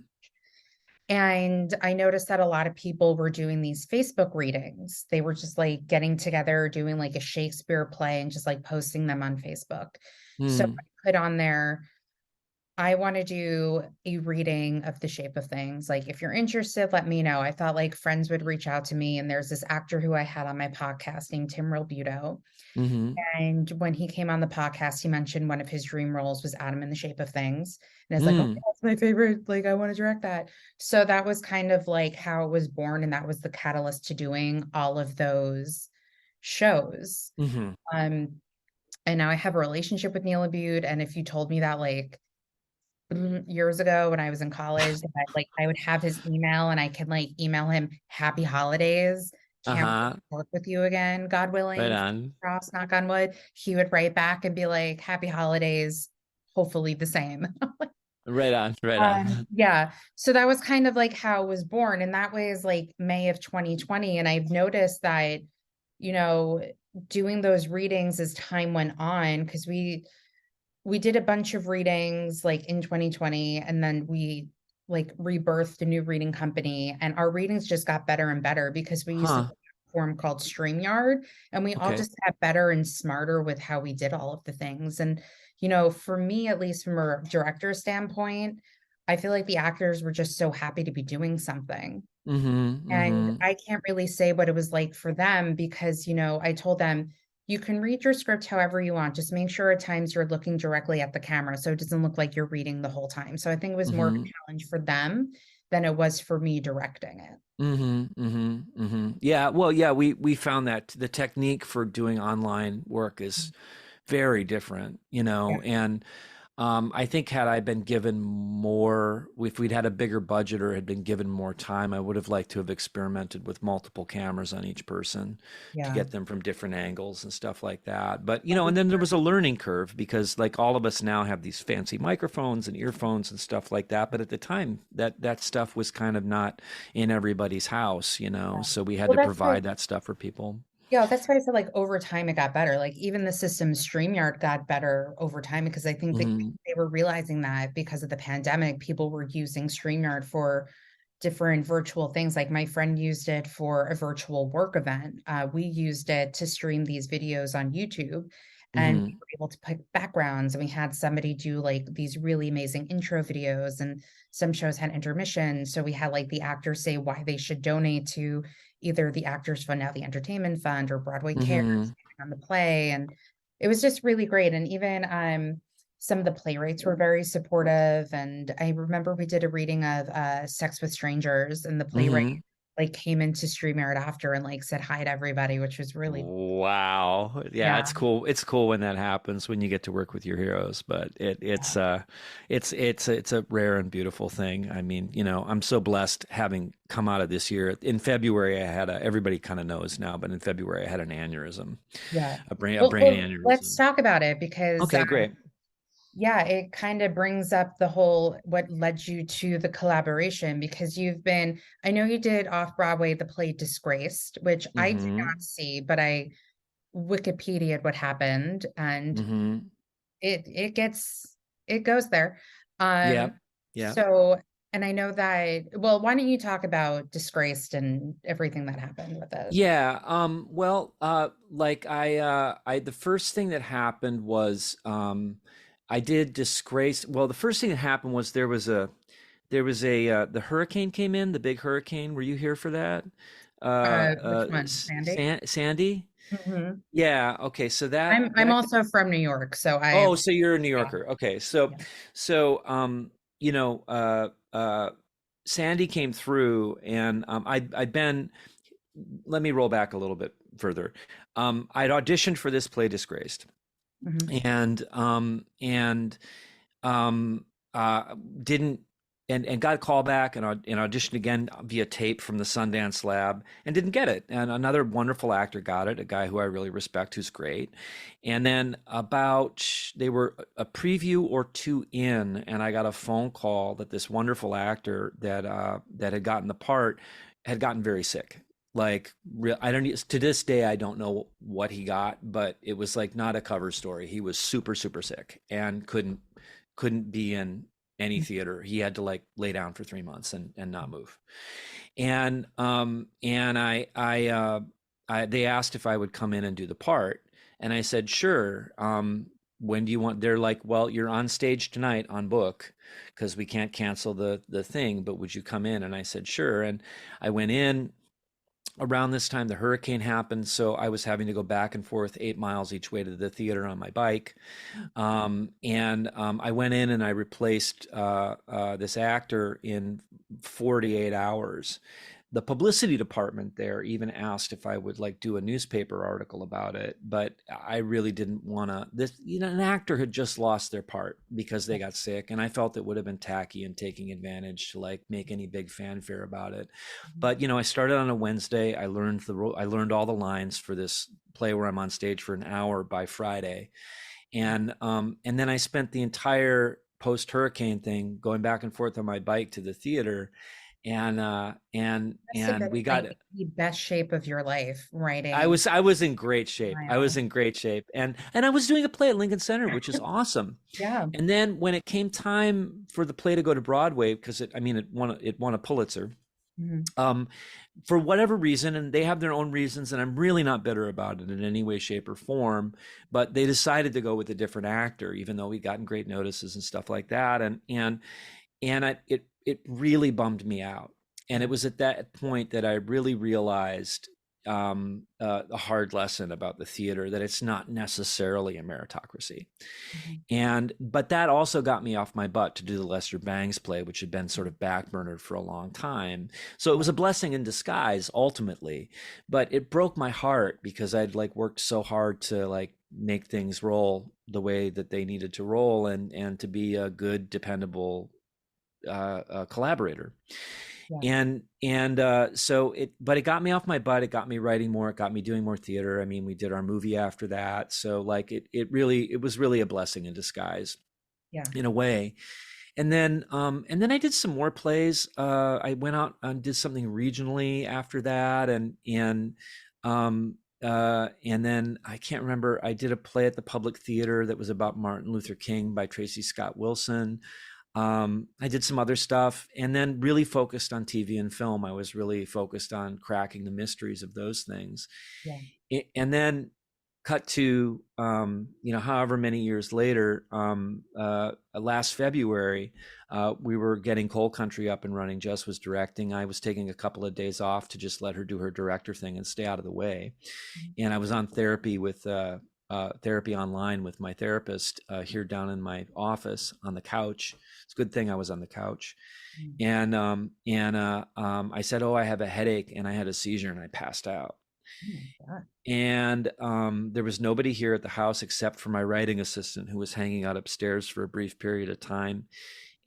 and I noticed that a lot of people were doing these Facebook readings. They were just like getting together, doing like a Shakespeare play and just like posting them on Facebook. So mm, I put on there, I want to do a reading of The Shape of Things. Like, if you're interested, let me know. I thought like friends would reach out to me. And there's this actor who I had on my podcast named Tim Realbuto. mm-hmm, And when he came on the podcast, he mentioned one of his dream roles was Adam in the Shape of Things. And it's like, oh, mm, that's my favorite. Like, I want to direct that. So that was kind of like how it was born. And that was the catalyst to doing all of those shows. mm-hmm. Um, and now I have a relationship with Neil Abud. And if you told me that like years ago when I was in college, that I would have his email and I could like email him happy holidays. Can't wait Uh-huh. to work with you again, God Right willing, on. cross, knock on wood. He would write back and be like, happy holidays, hopefully the same. Right on. Right on. Yeah. So that was kind of like how it was born. And that was like May of 2020. And I've noticed that, you know, doing those readings as time went on, because we did a bunch of readings like in 2020 and then we like rebirthed a new reading company and our readings just got better and better because we used a Huh. platform called StreamYard and we all Okay. just got better and smarter with how we did all of the things. And for me, at least from a director standpoint, I feel like the actors were just so happy to be doing something. Mm-hmm. And Mm-hmm. I can't really say what it was like for them because, I told them you can read your script however you want. Just make sure at times you're looking directly at the camera so it doesn't look like you're reading the whole time. So I think it was more of a Mm-hmm. challenge for them than it was for me directing it. Mm-hmm. Mm-hmm. Mm-hmm. Yeah. Well, yeah, we found that the technique for doing online work is very different, Yeah. and I think had I been given more, if we'd had a bigger budget or had been given more time, I would have liked to have experimented with multiple cameras on each person to Yeah. get them from different angles and stuff like that. But, and then there was a learning curve because like all of us now have these fancy microphones and earphones and stuff like that. But at the time that stuff was kind of not in everybody's house, so we had Well, to that's why provide that stuff for people. Yeah, that's why I said like over time it got better. Like even the system StreamYard got better over time because I think that Hmm. they were realizing that because of the pandemic, people were using StreamYard for different virtual things. Like my friend used it for a virtual work event. We used it to stream these videos on YouTube and we Hmm. were able to put backgrounds and we had somebody do like these really amazing intro videos and some shows had intermission. So we had like the actors say why they should donate to either the Actors Fund, now the Entertainment Fund, or Broadway Cares Hmm. on the play. And it was just really great. And even some of the playwrights were very supportive. And I remember we did a reading of Sex with Strangers, and the playwright Hmm. like came into StreamYard after and like said hi to everybody, which was really, Wow. Yeah, yeah. it's cool. It's cool when that happens when you get to work with your heroes, but it's a rare and beautiful thing. I mean, I'm so blessed having come out of this year. In February I had everybody kind of knows now, but in February I had an aneurysm, Yeah. a brain Well, let's aneurysm. talk about it because Okay, great. yeah, it kind of brings up the whole what led you to the collaboration because I know you did off Broadway the play Disgraced, which I did not Mhm. see, but I Wikipedia'd what happened and Mhm. it goes there. Um, Yep. Yep. so and I know that well, why don't you talk about Disgraced and everything that happened with it? Yeah, well, like the first thing that happened was, I did disgrace. Well, the first thing that happened was the hurricane came in, the big hurricane. Were you here for that? Which one? Sandy? Sandy? Hmm. Yeah. Okay. So that I'm that. also from New York, so Oh, so you're a New yeah, Yorker. Okay. So, yeah. so you know, Sandy came through, and I'd been. Let me roll back a little bit further. I'd auditioned for this play, Disgraced, Hmm. and um, didn't and got a call back and auditioned again via tape from the Sundance Lab and didn't get it. And another wonderful actor got it, a guy who I really respect, who's great. And then they were a preview or two in, and I got a phone call that this wonderful actor that had gotten the part had gotten very sick. Like I don't to this day I don't know what he got, but it was like not a cover story. He was super super sick and couldn't be in any theater. He had to like lay down for 3 months and not move. And they asked if I would come in and do the part, and I said sure. When do you want? They're like, well, you're on stage tonight on book because we can't cancel the thing, but would you come in? And I said sure. And I went in. Around this time the hurricane happened, so I was having to go back and forth 8 miles each way to the theater on my bike. And I went in and I replaced this actor in 48 hours. The publicity department there even asked if I would like do a newspaper article about it, but I really didn't want to. An actor had just lost their part because they got sick, and I felt it would have been tacky and taking advantage to like make any big fanfare about it. But I started on a Wednesday. I learned all the lines for this play where I'm on stage for an hour by Friday, and then I spent the entire post hurricane thing going back and forth on my bike to the theater, Must have and we been got like it. the best shape of your life I writing was I was in great shape. I was Smile. in great shape, and I was doing a play at Lincoln Center, which is awesome. Yeah. And then when it came time for the play to go to Broadway, because it won a Pulitzer, Mhm. um, for whatever reason, and they have their own reasons, and I'm really not bitter about it in any way, shape, or form, but they decided to go with a different actor, even though we'd gotten great notices and stuff like that. It really bummed me out. And it Yeah. was at that point that I really realized a hard lesson about the theater, that it's not necessarily a meritocracy. Mhm. But that also got me off my butt to do the Lester Bangs play, which had been sort of backburnered for a long time. So it was a blessing in disguise ultimately, but it broke my heart because I'd like worked so hard to like make things roll the way that they needed to roll, and to be a good, dependable collaborator. Yeah. But it got me off my butt. It got me writing more. It got me doing more theater. I mean, we did our movie after that. So like it was really a blessing in disguise Yeah. in a way. And then I did some more plays. I went out and did something regionally after that. And then I can't remember. I did a play at the Public Theater that was about Martin Luther King by Tracy Scott Wilson. I did some other stuff, and then really focused on TV and film. I was really focused on cracking the mysteries of those things. Yeah. And then cut to however many years later, last February, we were getting Coal Country up and running. Jess was directing. I was taking a couple of days off to just let her do her director thing and stay out of the way. Mhm. And I was on therapy with therapy online with my therapist here down in my office on the couch. It's a good thing I was on the couch. Mm. And I said, "Oh, I have a headache," and I had a seizure, and I passed out. Oh my God. And there was nobody here at the house except for my writing assistant, who was hanging out upstairs for a brief period of time.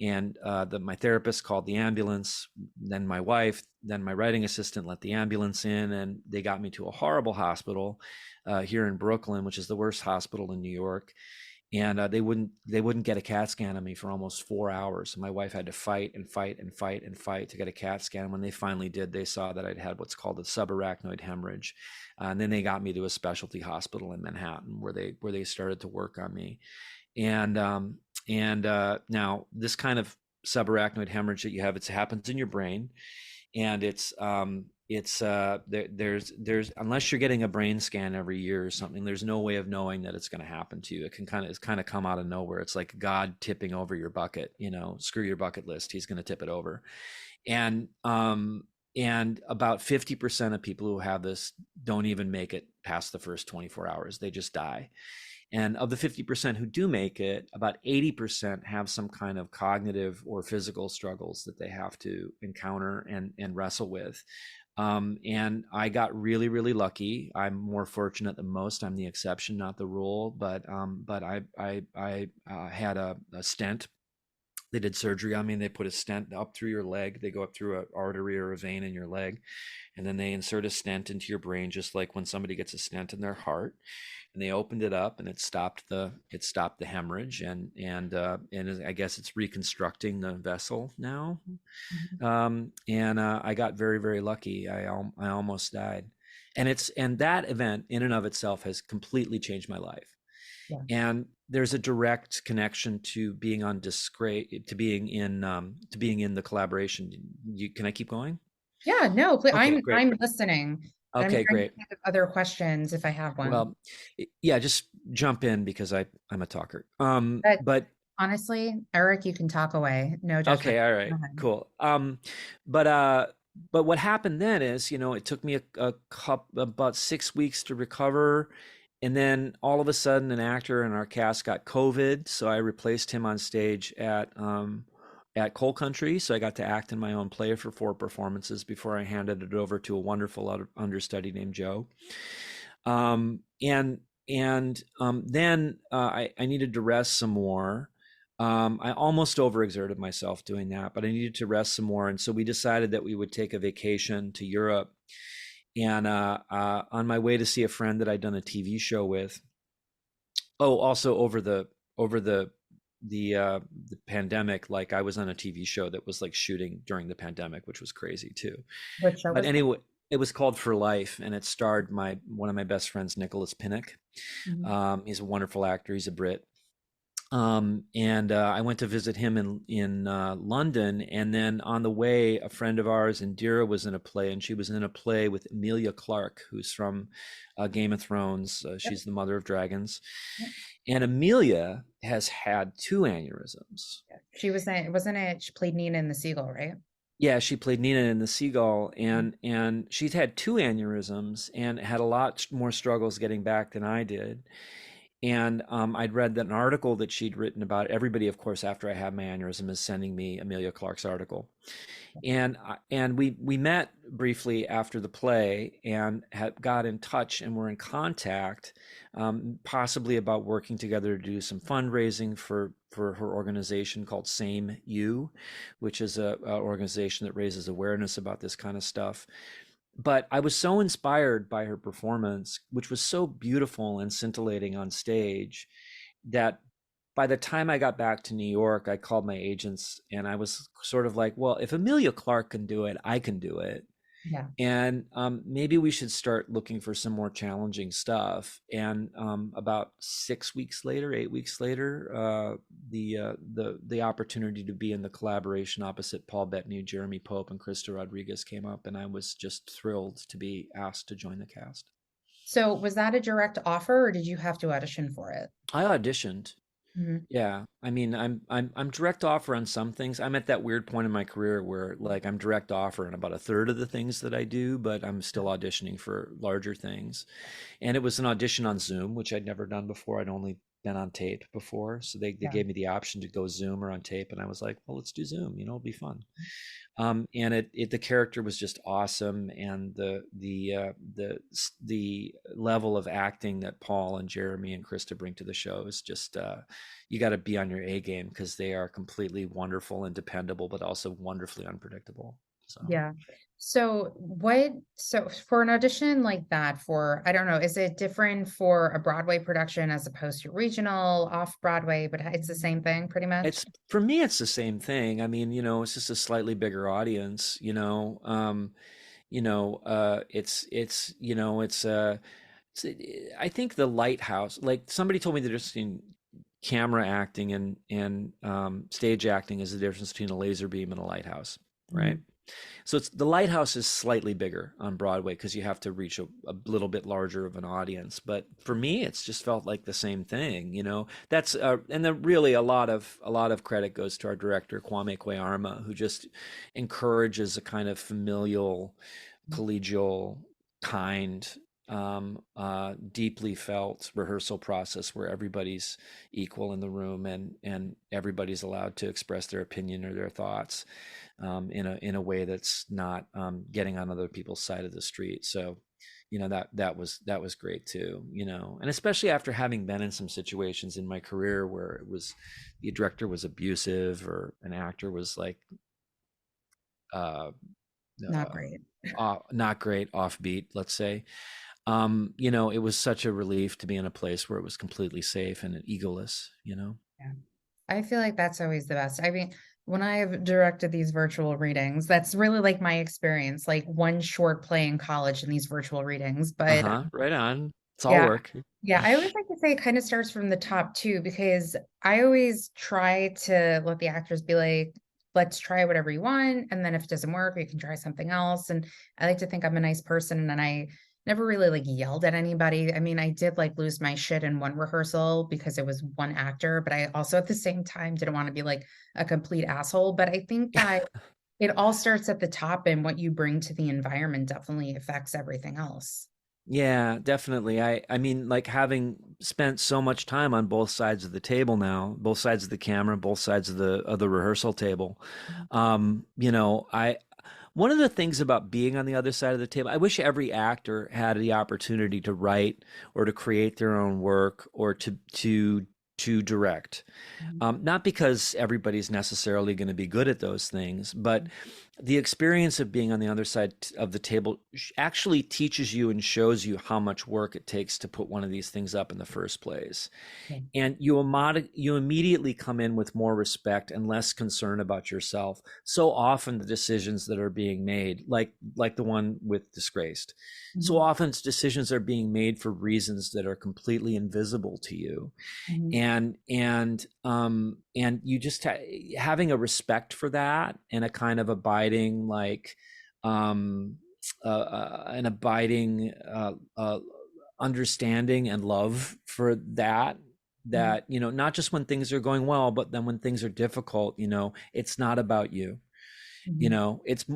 And my therapist called the ambulance, then my wife, then my writing assistant let the ambulance in, and they got me to a horrible hospital here in Brooklyn, which is the worst hospital in New York. And they wouldn't get a CAT scan on me for almost 4 hours. My wife had to fight and fight and fight and fight to get a CAT scan. When they finally did, they saw that I'd had what's called a subarachnoid hemorrhage, and then they got me to a specialty hospital in Manhattan, where they started to work on me. And now this kind of subarachnoid hemorrhage that you have, it happens in your brain, and there's unless you're getting a brain scan every year or something, there's no way of knowing that it's going to happen to you. It's kind of come out of nowhere. It's like God tipping over your bucket. Screw your bucket list. He's going to tip it over. And about 50% of people who have this don't even make it past the first 24 hours. They just die. And of the 50% who do make it, about 80% have some kind of cognitive or physical struggles that they have to encounter and wrestle with. And I got really, really lucky. I'm more fortunate than most. I'm the exception, not the rule. But I had a stent. They did surgery on me, and they put a stent up through your leg. They go up through an artery or a vein in your leg, and then they insert a stent into your brain, just like when somebody gets a stent in their heart. And they opened it up, and it stopped the hemorrhage, and I guess it's reconstructing the vessel now. Mhm. And I got very, very lucky. I almost died, and that event in and of itself has completely changed my life. Yeah. And there's a direct connection to being on disgrace, to being in the collaboration. Can I keep going? Yeah, no, Okay, great. I'm listening, and I'm Okay, trying to great. think of other questions if I have one. Well, yeah, just jump in because I'm a talker. But But honestly, Eric, you can talk away. No judgment. okay, all Go right, ahead. cool. But but what happened then is, it took me about 6 weeks to recover, and then all of a sudden, an actor in our cast got COVID, so I replaced him on stage at Coal Country. So I got to act in my own play for 4 performances before I handed it over to a wonderful understudy named Joe. And then I needed to rest some more. I almost overexerted myself doing that, but I needed to rest some more. And so we decided that we would take a vacation to Europe. And on my way to see a friend that I'd done a TV show with. Oh, also over the pandemic, like I was on a TV show that was like shooting during the pandemic, which was crazy too. What show But was that? anyway, it was called For Life, and it starred one of my best friends, Nicholas Pinnock. Mhm. He's a wonderful actor. He's a Brit. And I went to visit him in London, and then on the way, a friend of ours, Indira, was in a play, and she was in a play with Emilia Clarke, who's from Game of Thrones. Yep, She's the mother of dragons, yep. and Emilia has had two aneurysms. She was in, wasn't it? She played Nina in The Seagull, right? Yeah, she played Nina in The Seagull, Mhm. and she's had two aneurysms and had a lot more struggles getting back than I did. And I'd read that an article that she'd written about everybody, of course, after I had my aneurysm, is sending me Amelia Clark's article. And we met briefly after the play and had got in touch and were in contact, possibly about working together to do some fundraising for her organization called Same You, which is a organization that raises awareness about this kind of stuff. But I was so inspired by her performance, which was so beautiful and scintillating on stage, that by the time I got back to New York, I called my agents, and I was sort of like, well, if Amelia Clark can do it, I can do it. Yeah. And maybe we should start looking for some more challenging stuff. And about 6 weeks later, 8 weeks later, the opportunity to be in the collaboration opposite Paul Bettany, Jeremy Pope, and Krista Rodriguez came up, and I was just thrilled to be asked to join the cast. So was that a direct offer, or did you have to audition for it? I auditioned. Mhm. Yeah, I mean, I'm direct offer on some things. I'm at that weird point in my career where like I'm direct offer on about a third of the things that I do, but I'm still auditioning for larger things. And it was an audition on Zoom, which I'd never done before. I'd only been on tape before, so they Yeah. gave me the option to go Zoom or on tape, and I was like, well, let's do Zoom. It'll be fun. And the character was just awesome, and the level of acting that Paul and Jeremy and Krista bring to the show is just you got to be on your A game because they are completely wonderful and dependable, but also wonderfully unpredictable. So Yeah. So for an audition like that, for, I don't know, is it different for a Broadway production as opposed to regional, off Broadway, but it's the same thing pretty much? it's for me, it's the same thing. I mean, it's just a slightly bigger audience. It's I think the lighthouse, like somebody told me the difference between camera acting and stage acting is the difference between a laser beam and a lighthouse, right? Mhm. So it's the lighthouse is slightly bigger on Broadway because you have to reach a little bit larger of an audience. But for me, it's just felt like the same thing. That's and then really a lot of credit goes to our director Kwame Kweyarma, who just encourages a kind of familial, collegial, kind, deeply felt rehearsal process where everybody's equal in the room and everybody's allowed to express their opinion or their thoughts in a way that's not getting on other people's side of the street. So, that was great too. And especially after having been in some situations in my career where it was the director was abusive or an actor was like uh, Not uh, great. not great, offbeat, let's say. It was such a relief to be in a place where it was completely safe and egoless. Yeah. I feel like that's always the best. I mean, when I've directed these virtual readings, that's really like my experience, like one short play in college in these virtual readings. But Uh-huh. Right on. It's all yeah, work. yeah, I always like to say it kind of starts from the top too, because I always try to let the actors be like, let's try whatever you want. And then if it doesn't work, we can try something else. And I like to think I'm a nice person and I never really like yelled at anybody. I mean, I did like lose my shit in one rehearsal because it was one actor, but I also at the same time didn't want to be like a complete asshole. But I think that it all starts at the top and what you bring to the environment definitely affects everything else. Yeah, definitely. I mean, like having spent so much time on both sides of the table now, both sides of the camera, both sides of the rehearsal table. I one of the things about being on the other side of the table, I wish every actor had the opportunity to write or to create their own work or to direct. Mhm. Not because everybody's necessarily going to be good at those things, but the experience of being on the other side of the table actually teaches you and shows you how much work it takes to put one of these things up in the first place. Yeah. And you immediately come in with more respect and less concern about yourself. So often the decisions that are being made, like the one with Disgraced, so Mhm. often decisions are being made for reasons that are completely invisible to you, Mhm. and you just having a respect for that and a kind of abiding like an abiding understanding and love for Mhm. that not just when things are going well but then when things are difficult, it's not about you. Mhm. It's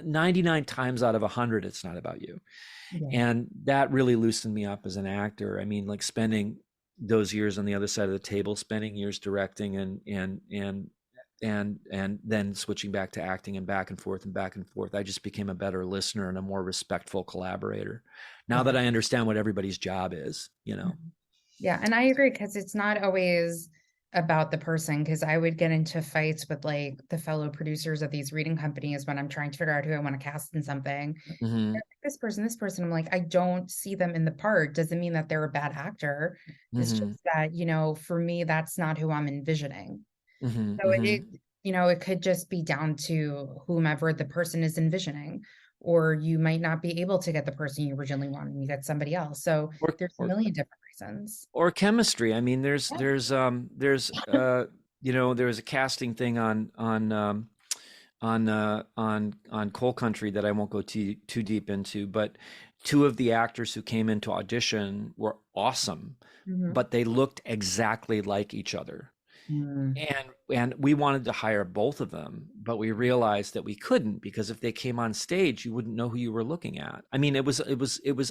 99 times out of 100 it's not about you. Yeah. And that really loosened me up as an actor. I mean, like spending those years on the other side of the table, spending years directing and then switching back to acting and back and forth and back and forth. I just became a better listener and a more respectful collaborator. Now Yeah. that I understand what everybody's job is. Mhm. Yeah, and I agree because it's not always about the person. Because I would get into fights with, like, the fellow producers of these reading companies when I'm trying to figure out who I wanna cast in something. They're Hmm. like, this person," I'm like, "I don't see them in the part, doesn't mean that they're a bad actor. It's Hmm. just that, for me, that's not who I'm envisioning." Hmm. So Hmm. it could just be down to whomever the person is envisioning, or you might not be able to get the person you originally wanted, and you get somebody else. So or, there's a or million different reasons. or chemistry. I mean, there's Yeah. there's there's there was a casting thing on Coal Country that I won't go too deep into, but two of the actors who came into audition were awesome, Mhm. but they looked exactly like each other. Mm. And we wanted to hire both of them, but we realized that we couldn't, because if they came on stage, you wouldn't know who you were looking at. I mean, it was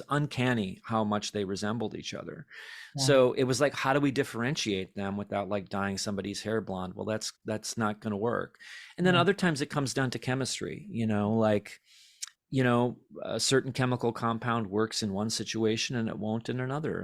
uncanny how much they resembled each other. Yeah. So it was like, how do we differentiate them without like dyeing somebody's hair blonde? Well, that's not going to work. And then Yeah. other times it comes down to chemistry, like a certain chemical compound works in one situation and it won't in another,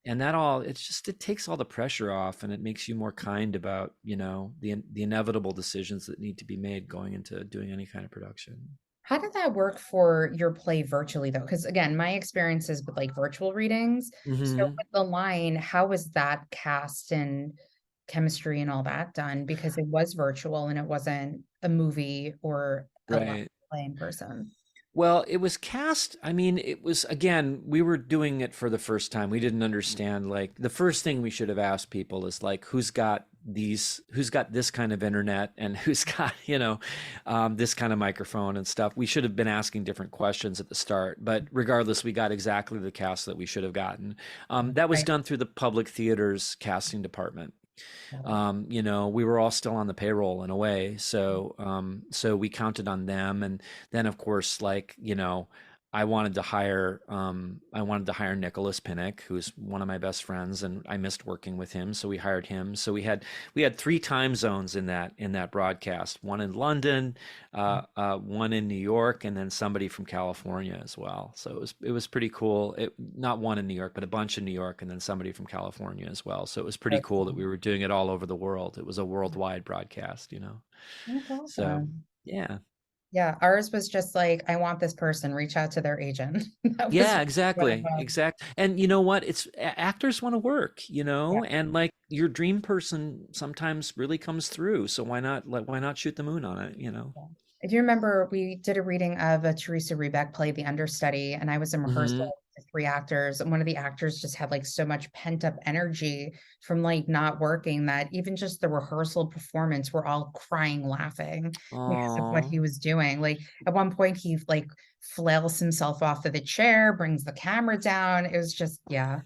and that all, it takes all the pressure off, and it makes you more kind about the inevitable decisions that need to be made going into doing any kind of production. How did that work for your play virtually though? Because again, my experience is with like virtual readings. So Hmm. with the line, how was that cast and chemistry and all that done? Because it was virtual and it wasn't a movie or a live Right. play in person. Well, it was cast. I mean, it was, again, we were doing it for the first time. We didn't understand. Like, the first thing we should have asked people is like, who's got this kind of internet, and who's got, this kind of microphone and stuff. We should have been asking different questions at the start. But regardless, we got exactly the cast that we should have gotten. That was Right. done through the public theater's casting department. Got it. We were all still on the payroll in a way, so we counted on them. And then, of course, like, I wanted to hire Nicholas Pinnock, who's one of my best friends, and I missed working with him, so we hired him. So we had three time zones in that broadcast: one in London, one in New York, and then somebody from California as well. So it was pretty cool. Not one in New York, but a bunch in New York, and then somebody from California as well. So it was pretty That's cool that we were doing it all over the world. It was a worldwide broadcast. That's So awesome. yeah. Yeah, ours was just like, I want this person, reach out to their agent. That was Yeah, what it exactly. was. Exact. And you know what? Actors want to work, Yeah. and like your dream person sometimes really comes through. So why not shoot the moon on it? Yeah. I do remember we did a reading of a Teresa Rebeck play, The Understudy, and I was in rehearsal Hmm. with three actors, and one of the actors just had like so much pent up energy from like not working that even just the rehearsal performance, we're all crying, laughing because of what Oh, he was doing. Like at one point, he like flails himself off of the chair, brings the camera down. It was just, yeah,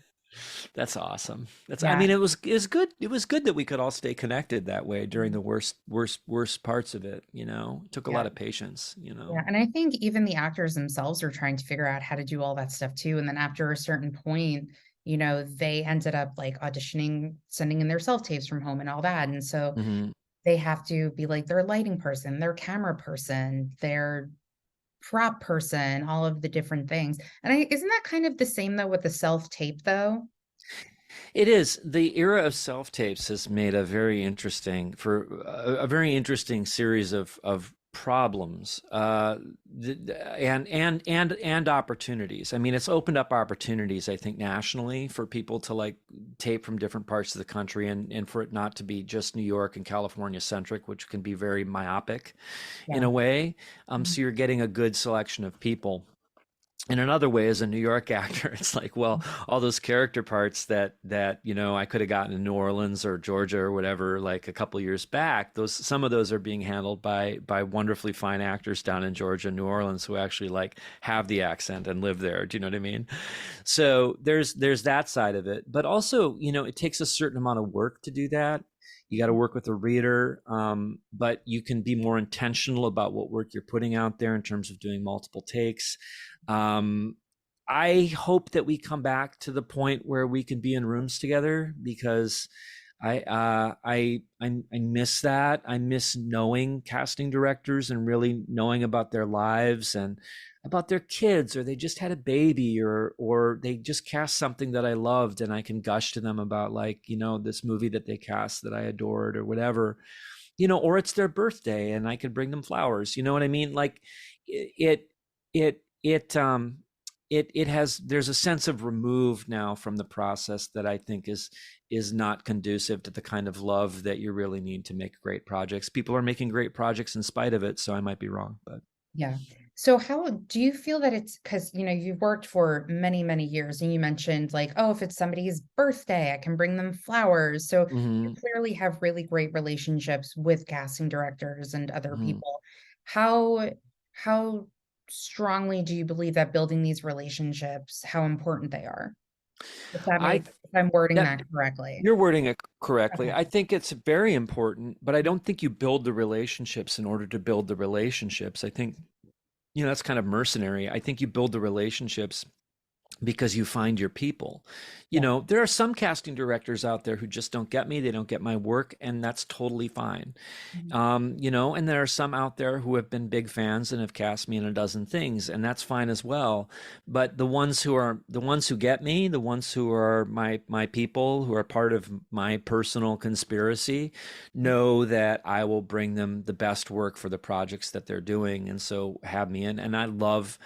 that's awesome. I yeah, mean, it was good. It was good that we could all stay connected that way during mm, the worst parts of it. It took a yeah. lot of patience. Yeah, and I think even the actors themselves are trying to figure out how to do all that stuff too. And then after a certain point, they ended up like auditioning, sending in their self tapes from home and all that. And so Hmm. they have to be like their lighting person, their camera person, their prop person, all of the different things. And isn't that kind of the same though with the self tape though? It is. The era of self tapes has made a very interesting series of problems, and opportunities. I mean, it's opened up opportunities, I think, nationally for people to like tape from different parts of the country, and for it not to be just New York and California centric, which can be very myopic in Yeah. a way. Mhm. So you're getting a good selection of people. In another way, as a New York actor, it's like, well, all those character parts that I could have gotten in New Orleans or Georgia or whatever, like a couple years back, some of those are being handled by wonderfully fine actors down in Georgia and New Orleans who actually like have the accent and live there. Do you know what I mean? So there's that side of it, but also, it takes a certain amount of work to do that. You got to work with a reader, but you can be more intentional about what work you're putting out there in terms of doing multiple takes. um, I hope that we come back to the point where we can be in rooms together, because I miss that. I miss knowing casting directors and really knowing about their lives and about their kids, or they just had a baby, or they just cast something that I loved, and I can gush to them about, like, this movie that they cast that I adored or whatever. Or it's their birthday and I could bring them flowers. You know what I mean? Like, it it it it has there's a sense of remove now from the process that I think is not conducive to the kind of love that you really need to make great projects. People are making great projects in spite of it, so I might be wrong, but Yeah. So how do you feel that it's because you've worked for many, many years and you mentioned like, oh, if it's somebody's birthday, I can bring them flowers. So you mhm, clearly have really great relationships with casting directors and other mhm. people. How how strongly do you believe that building these relationships, how important they are? If that I makes, if I'm wording that that correctly. You're wording it correctly. Okay. I think it's very important, but I don't think you build the relationships in order to build the relationships. I think, that's kind of mercenary. I think you build the relationships because you find your people. Yeah. There are some casting directors out there who just don't get me, they don't get my work, and that's totally fine. Mhm. And there are some out there who have been big fans and have cast me in a dozen things, and that's fine as well. But the ones who get me, the ones who are my people, who are part of my personal conspiracy, know that I will bring them the best work for the projects that they're doing, and so have me in. And I love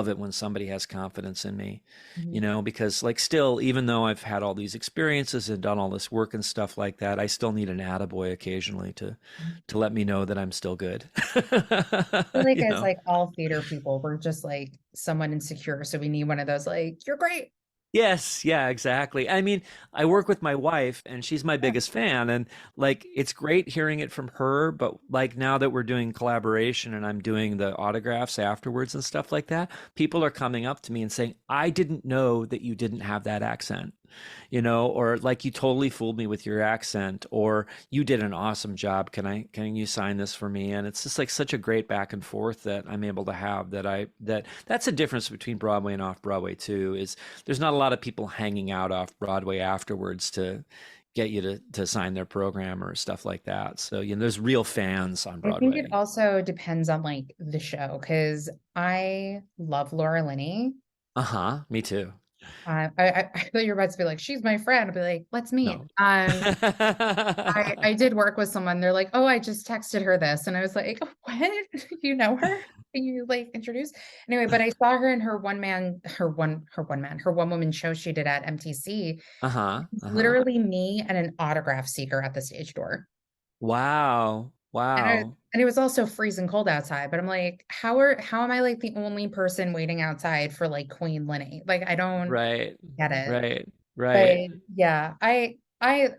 it when somebody has confidence in me, Mhm. because like still, even though I've had all these experiences and done all this work and stuff like that, I still need an attaboy occasionally to let me know that I'm still good. I feel like you as know? like all theater people, we're just like somewhat insecure. So we need one of those like, you're great. Yes, yeah, exactly. I mean, I work with my wife and she's my Yeah. biggest fan, and like it's great hearing it from her, but like now that we're doing collaboration and I'm doing the autographs afterwards and stuff like that, people are coming up to me and saying, "I didn't know that you didn't have that accent." Or like, you totally fooled me with your accent, or you did an awesome job. Can you sign this for me? And it's just like such a great back and forth that I'm able to have, that's a difference between Broadway and off Broadway too, is there's not a lot of people hanging out off Broadway afterwards to get you to sign their program or stuff like that. So, there's real fans on I think it Broadway. also depends on like the show because I love Laura Linney. Uh-huh. Me too. I thought you were about to be like, she's my friend. I'd be like, let's meet. No. I did work with someone. They're like, oh, I just texted her this, and I was like, what? You know her? Can you like introduce? Anyway, but I saw her in her one woman show she did at MTC. Uh-huh. It's Uh-huh. literally me and an autograph seeker at the stage door. Wow. Wow. And it was also freezing cold outside, but I'm like, how am I like the only person waiting outside for like Queen Lenny? Like I don't Right. get it. Right. But Right. yeah, I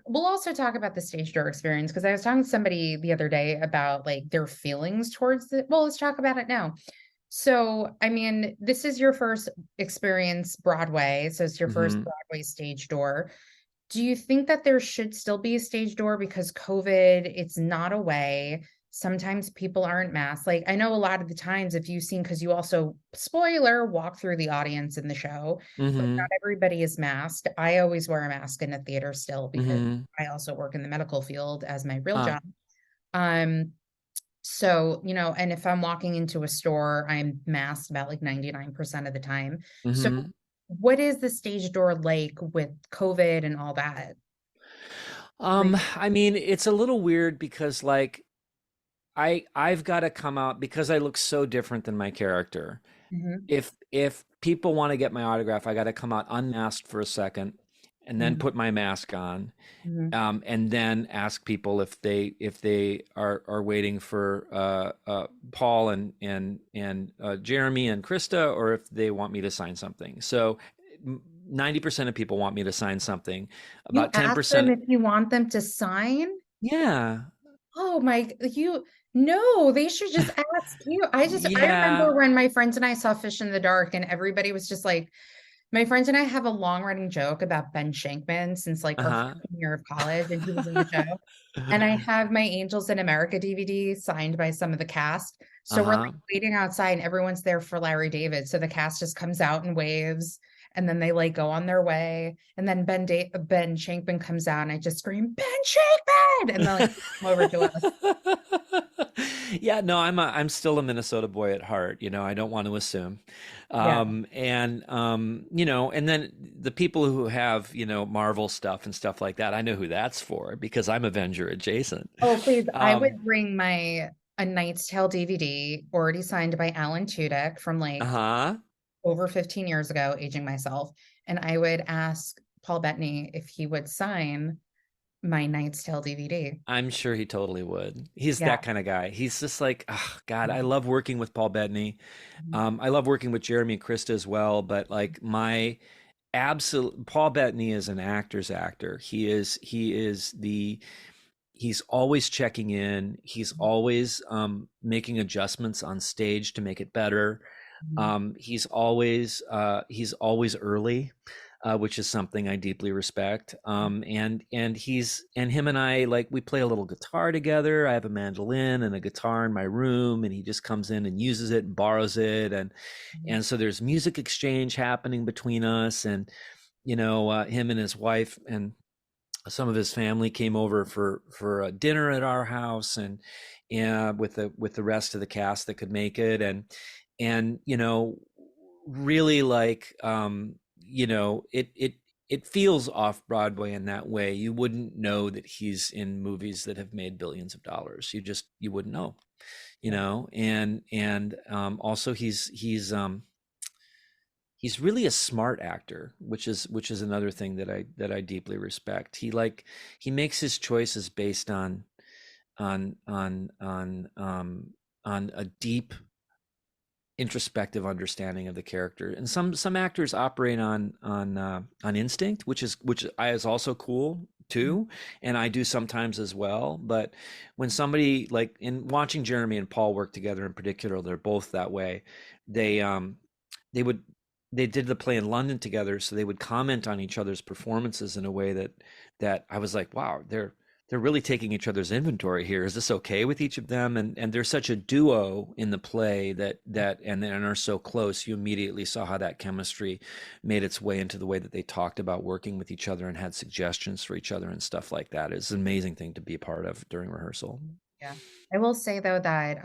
will also talk about the stage door experience because I was talking to somebody the other day about like their feelings towards it. Well, let's talk about it now. So, I mean, this is your first experience Broadway, so it's your first Hmm. Broadway stage door. Do you think that there should still be a stage door because COVID, it's not away. Sometimes people aren't masked. Like I know a lot of the times if you've seen, because you also, spoiler, walk through the audience in the show, like not Hmm. everybody is masked. I always wear a mask in a theater still because Hmm. I also work in the medical field as my real Huh. job. Um, so, and if I'm walking into a store, I'm masked about like 99% of the time. So Hmm. what is the stage door like with COVID and all that? For you? I mean, it's a little weird because like I've got to come out because I look so different than my character. Mhm, If people want to get my autograph, I got to come out unmasked for a second and then mhm, put my mask on. mhm. And then ask people if they are waiting for Paul and Jeremy and Krista, or if they want me to sign something. So 90% of people want me to sign something. You About ask them 10%, if you want them to sign? yeah, Oh my, no, they should just ask you. I remember yeah, when my friends and I saw Fish in the Dark and everybody was just like, my friends and I have a long running joke about Ben Shankman since like our uh-huh, freshman year of college and he was in the show. And I have my Angels in America DVD signed by some of the cast. So we're like uh-huh. waiting outside and everyone's there for Larry David. So the cast just comes out and waves and then they like go on their way. And then Ben Shankman comes out and I just scream, Ben Shankman! And then like come over to us. Yeah, no, I'm still a Minnesota boy at heart. I don't want to assume. Yeah. And then the people who have, Marvel stuff and stuff like that, I know who that's for because I'm Avenger adjacent. Oh, please. I Um, would bring my A Knight's Tale DVD already signed by Alan Tudyk from like uh-huh. over 15 years ago, aging myself. And I would ask Paul Bettany if he would sign my Knight's Tale DVD. I'm sure he totally would. He's Yeah. that kind of guy. He's just like, oh, God, I Mhm. love working with Paul Bettany. I love working with Jeremy and Krista as well, but like my absolute Paul Bettany is an actor's actor. He is He's always checking in. He's always making adjustments on stage to make it better. Mhm. He's always early, which is something I deeply respect. And him and I, like, we play a little guitar together. I have a mandolin and a guitar in my room, and he just comes in and uses it and borrows it, and so there's music exchange happening between us. And him and his wife and some of his family came over for a dinner at our house, and with the rest of the cast that could make it. And really, like, it feels off Broadway in that way. You wouldn't know that he's in movies that have made billions of dollars. You wouldn't know, Yeah. and also he's really a smart actor, which is another thing that I deeply respect. He makes his choices based on on on um on a deep introspective understanding of the character. And some actors operate on instinct, which is also cool too, and I do sometimes as well. But when somebody, like, in watching Jeremy and Paul work together in particular, they're both that way. They um they would they did the play in London together, so they would comment on each other's performances in a way that I was like, wow, they're really taking each other's inventory here. Is this okay with each of them? And they're such a duo in the play and are so close. You immediately saw how that chemistry made its way into the way that they talked about working with each other and had suggestions for each other and stuff like that. It's an amazing thing to be a part of during rehearsal. Yeah. I will say though that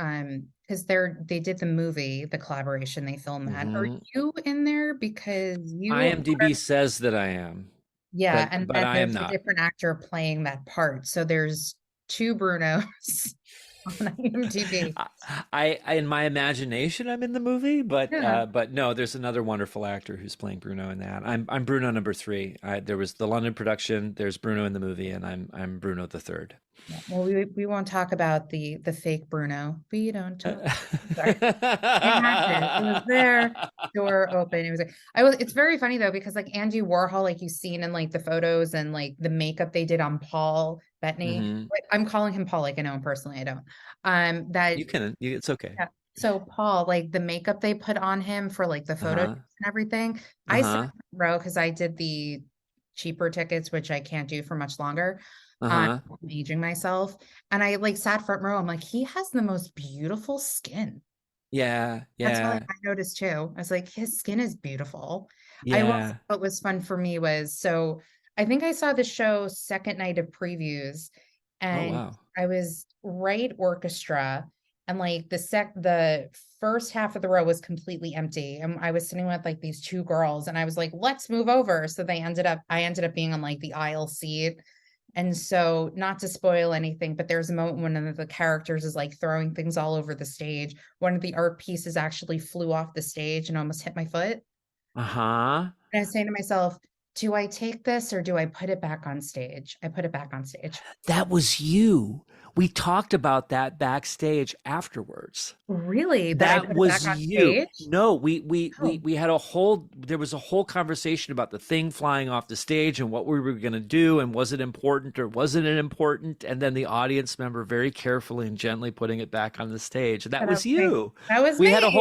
because they did the movie, the collaboration, they filmed that. Are Hmm. you in there? Because you IMDb are, says that I am, yeah, but and but then I am there's a not. different actor playing that part. So there's two Brunos on IMDb. In my imagination, I'm in the movie, but Yeah. no, there's another wonderful actor who's playing Bruno in that. I'm Bruno number three. There was the London production. There's Bruno in the movie, and I'm Bruno the third. Yeah. Well, we won't talk about the fake Bruno. We don't talk. uh, Sorry. It happened. It was there, door open. It was like I was it's very funny though, because like Andy Warhol, like you've seen in like the photos and like the makeup they did on Paul Bettany. hmm Like, I'm calling him Paul, like I know him personally, I don't. That it's okay. yeah. So Paul, like the makeup they put on him for like the photo Uh-huh. and everything, I sat Uh-huh. row because I did the cheaper tickets, which I can't do for much longer. Uh-huh. I'm aging myself. And I like sat front row. I'm like, he has the most beautiful skin. Yeah, That's what yeah, I noticed too. I was like, his skin is beautiful. I will say yeah. what was fun for me was so I think I saw the show second night of previews Oh, and wow. I was right orchestra and like the first half of the row was completely empty and I was sitting with like these two girls and I was like, let's move over. So I ended up being on like the aisle seat. And so, not to spoil anything, but there's a moment when one of the characters is like throwing things all over the stage. One of the art pieces actually flew off the stage and almost hit my foot. Uh-huh. And I was saying to myself, do I take this or do I put it back on stage? I put it back on stage. That was you. We talked about that backstage afterwards. Really? That I That put it back was on you. stage? No, we Oh, we had there was a whole conversation about the thing flying off the stage and what we were going to do, and was it important or wasn't it important, and then the audience member very carefully and gently putting it back on the stage. That that was was you. that was We had a me.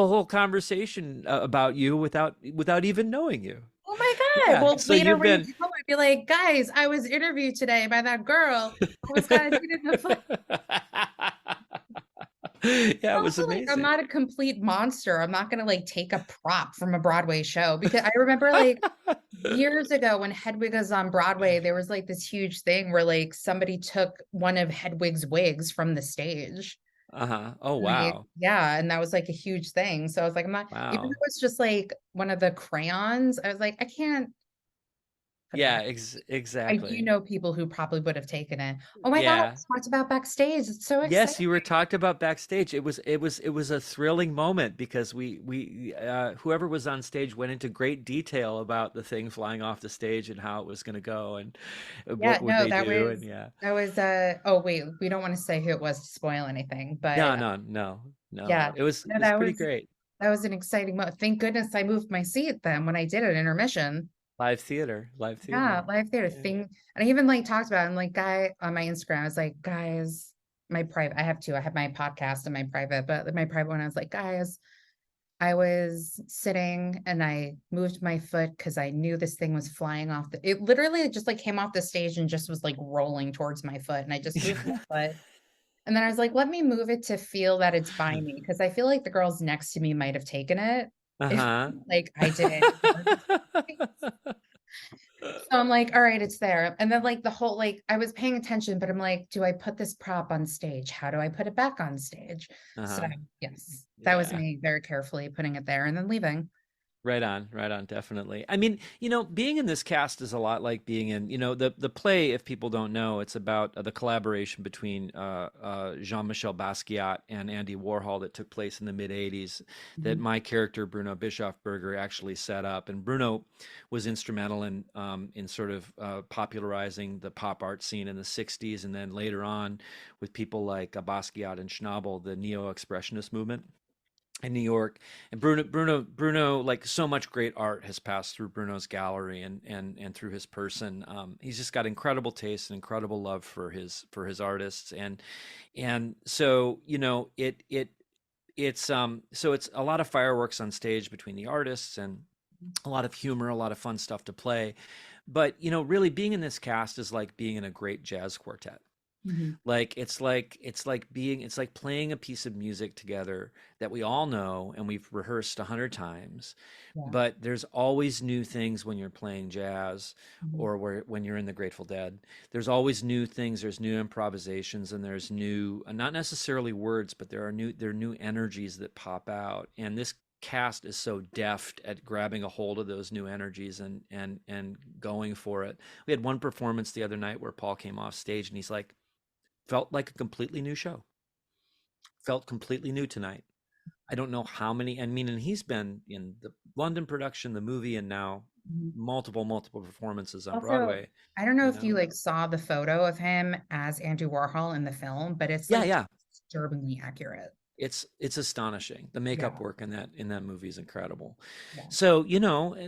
whole conversation about you without even knowing you. Oh my God. Yeah. Well, So later you've when you been come, I'd be like, guys, I was interviewed today by that girl who was got hit in the foot. Yeah, it was Also like I'm amazing. not a complete monster. I'm not gonna like take a prop from a Broadway show because I remember like years ago when Hedwig was on Broadway, there was like this huge thing where like somebody took one of Hedwig's wigs from the stage. Uh-huh. Oh, And they, wow. yeah, and that was like a huge thing. So I was like, I'm not, even Wow. though it's just like one of the crayons, I was like, I can't put it Yeah, back. I do exactly. know people who probably would have taken it. Oh my God, Yeah. let's talk about backstage. It's so exciting. Yes, you were talked about backstage. It was a thrilling moment because we whoever was on stage went into great detail about the thing flying off the stage and how it was going to go, and Yeah, what would no, they do, and yeah. that was oh wait, we don't want to say who it was to spoil anything, No, but no, no, no. yeah. It No, was pretty great. that was an exciting moment. Thank goodness I moved my seat then when I did it intermission. live Yeah, theater. live theater Yeah. thing. And I even like talked about it. I'm like, guy on my Instagram, I was like, guys, my private, I have two. I have my podcast and my private, but my private one, I was like, guys, I was sitting and I moved my foot because I knew this thing was flying off it literally just like came off the stage and just was like rolling towards my foot. And I just moved my foot. And then I was like, let me move it to feel that it's by me. Cause I feel like the girls next to me might have taken it if Uh-huh. like I didn't. So I'm like, all right, it's there. And then like the whole like I was paying attention, but I'm like, do I put this prop on stage? How do I put it back on stage? So Uh-huh. yes, that was Yeah. me very carefully putting it there and then leaving. Right on, definitely. I mean, being in this cast is a lot like being in, the play, if people don't know, it's about the collaboration between Jean-Michel Basquiat and Andy Warhol that took place in the mid 80s that Mhm. my character, Bruno Bischofberger, actually set up. And Bruno was instrumental in sort of popularizing the pop art scene in the 60s. And then later on with people like Basquiat and Schnabel, the neo-expressionist movement in New York. And Bruno, like so much great art has passed through Bruno's gallery and through his person. He's just got incredible taste and incredible love for his artists. And so, it's a lot of fireworks on stage between the artists and a lot of humor, a lot of fun stuff to play. But, really being in this cast is like being in a great jazz quartet. Mhm. It's like playing a piece of music together that we all know and we've rehearsed 100 times, Yeah. but there's always new things when you're playing jazz Mhm. or when you're in the Grateful Dead. There's always new things, there's new improvisations, and there's new, not necessarily words, but there are new energies that pop out. And this cast is so deft at grabbing a hold of those new energies and going for it. We had one performance the other night where Paul came off stage and he's like, felt like a completely new show. Felt completely new tonight. I don't know how many. I mean, and he's been in the London production, the movie, and now Mhm. multiple performances on Also, Broadway. I don't know You if you know, like saw the photo of him as Andrew Warhol in the film, but it's yeah, like yeah. disturbingly accurate. It's astonishing. The makeup Yeah. work in that movie is incredible. Yeah. So,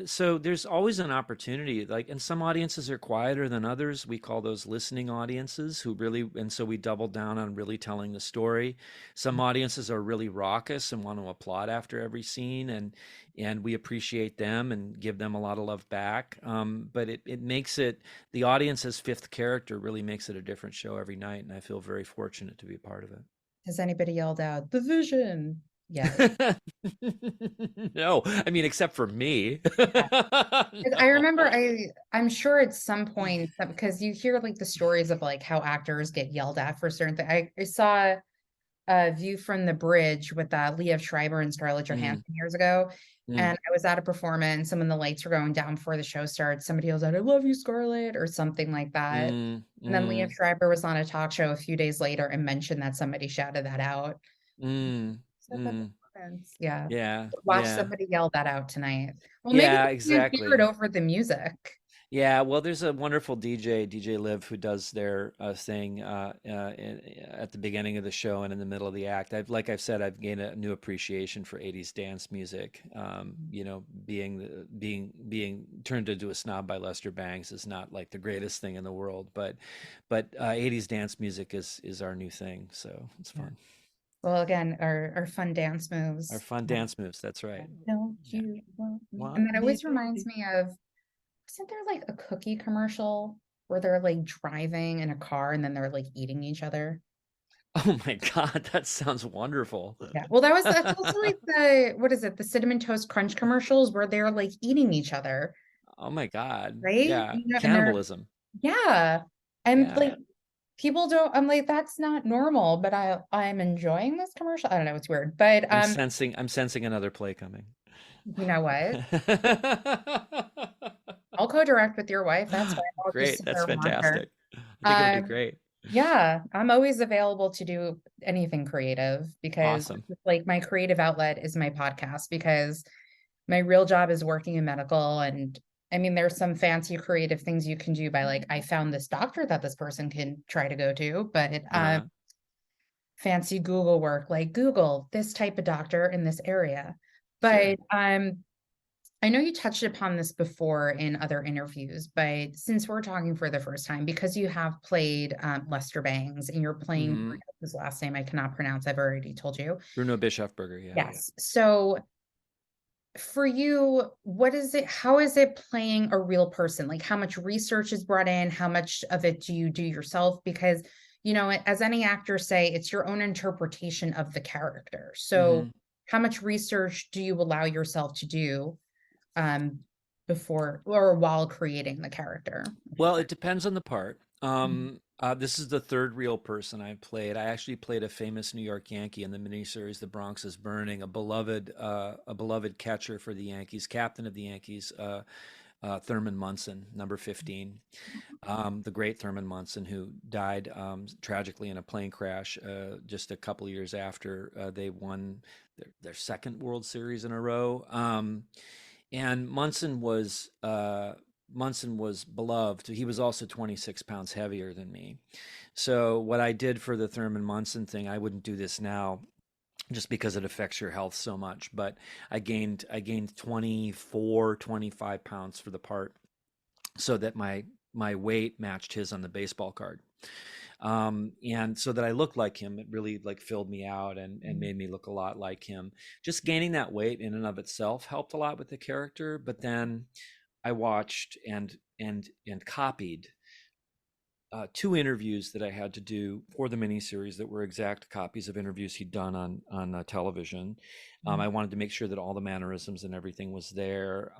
so there's always an opportunity. Like, and some audiences are quieter than others. We call those listening audiences who really, and so we double down on really telling the story. Some audiences are really raucous and want to applaud after every scene, and we appreciate them and give them a lot of love back. But it makes it the audience's fifth character really makes it a different show every night, and I feel very fortunate to be a part of it. Has anybody yelled out the vision yet? No, I mean, except for me. 'Cause I remember No. I'm sure at some point that because you hear like the stories of like how actors get yelled at for certain things. I saw a View from the Bridge with Liev Schreiber and Scarlett Mm, Johansson years ago. mm, And I was at a performance, and when the lights were going down before the show started, somebody yells out, I love you, Scarlett, or something like that. mm, And then Liev mm, Schreiber was on a talk show a few days later and mentioned that somebody shouted that out. mm, Said that mm. performance. Yeah. Yeah, Watch yeah, somebody yell that out tonight. Well, maybe yeah, they can't hear it exactly. over the music. Yeah, well, there's a wonderful DJ Liv, who does their thing at the beginning of the show and in the middle of the act. Like I've said, I've gained a new appreciation for 80s dance music. Being turned into a snob by Lester Bangs is not like the greatest thing in the world, but 80s dance music is our new thing, so it's Yeah. fun. Well, again, our fun dance Our moves. fun dance moves, that's Yeah. right. Don't Yeah. you want me? And Want that me, always reminds baby? me of, isn't there like a cookie commercial where they're like driving in a car and then they're like eating each other? Oh my God, that sounds wonderful. Yeah. Well, that's also like the what is it? The Cinnamon Toast Crunch commercials where they're like eating each other, Oh my God. right? Yeah. And they're Cannibalism. yeah. And Yeah. like people don't, I'm like, that's not normal, but I'm enjoying this commercial. I don't know, it's weird. But I'm sensing another play coming. you know what? I'll co-direct with your wife. That's fine. I'll just Great. sit That's there and watch her. fantastic. I think it'll be Um, great. yeah, I'm always available to do anything creative because Awesome. like my creative outlet is my podcast because my real job is working in medical and I mean there's some fancy creative things you can do by like I found this doctor that this person can try to go to, but Uh, fancy Google work like Google this type of doctor in this area. sure. But I know you touched upon this before in other interviews, but since we're talking for the first time, because you have played Lester Bangs and you're playing Hmm. Bruno, whose last name I cannot pronounce, I've already told you. Bruno Bischofberger, yeah. Yes. So for you, what is it? How is it playing a real person? Like, how much research is brought in? How much of it do you do yourself? Because, as any actors say, it's your own interpretation of the character. So, Hmm. how much research do you allow yourself to do um, before or while creating the character, I should Well, say? it depends on the part. This is the third real person I've played. I actually played a famous New York Yankee in the miniseries "The Bronx Is Burning," a beloved catcher for the Yankees, captain of the Yankees, Thurman Munson, number 15, the great Thurman Munson, who died tragically in a plane crash just a couple of years after they won their second World Series in a row. And Munson was beloved. He was also 26 pounds heavier than me. So what I did for the Thurman Munson thing, I wouldn't do this now just because it affects your health so much, but I gained 24, 25 pounds for the part so that my weight matched his on the baseball card. And so that I looked like him, it really like filled me out and Mhm. made me look a lot like him. Just gaining that weight in and of itself helped a lot with the character, but then I watched and copied two interviews that I had to do for the miniseries that were exact copies of interviews he'd done on television. I Mhm. wanted to make sure that all the mannerisms and everything was there.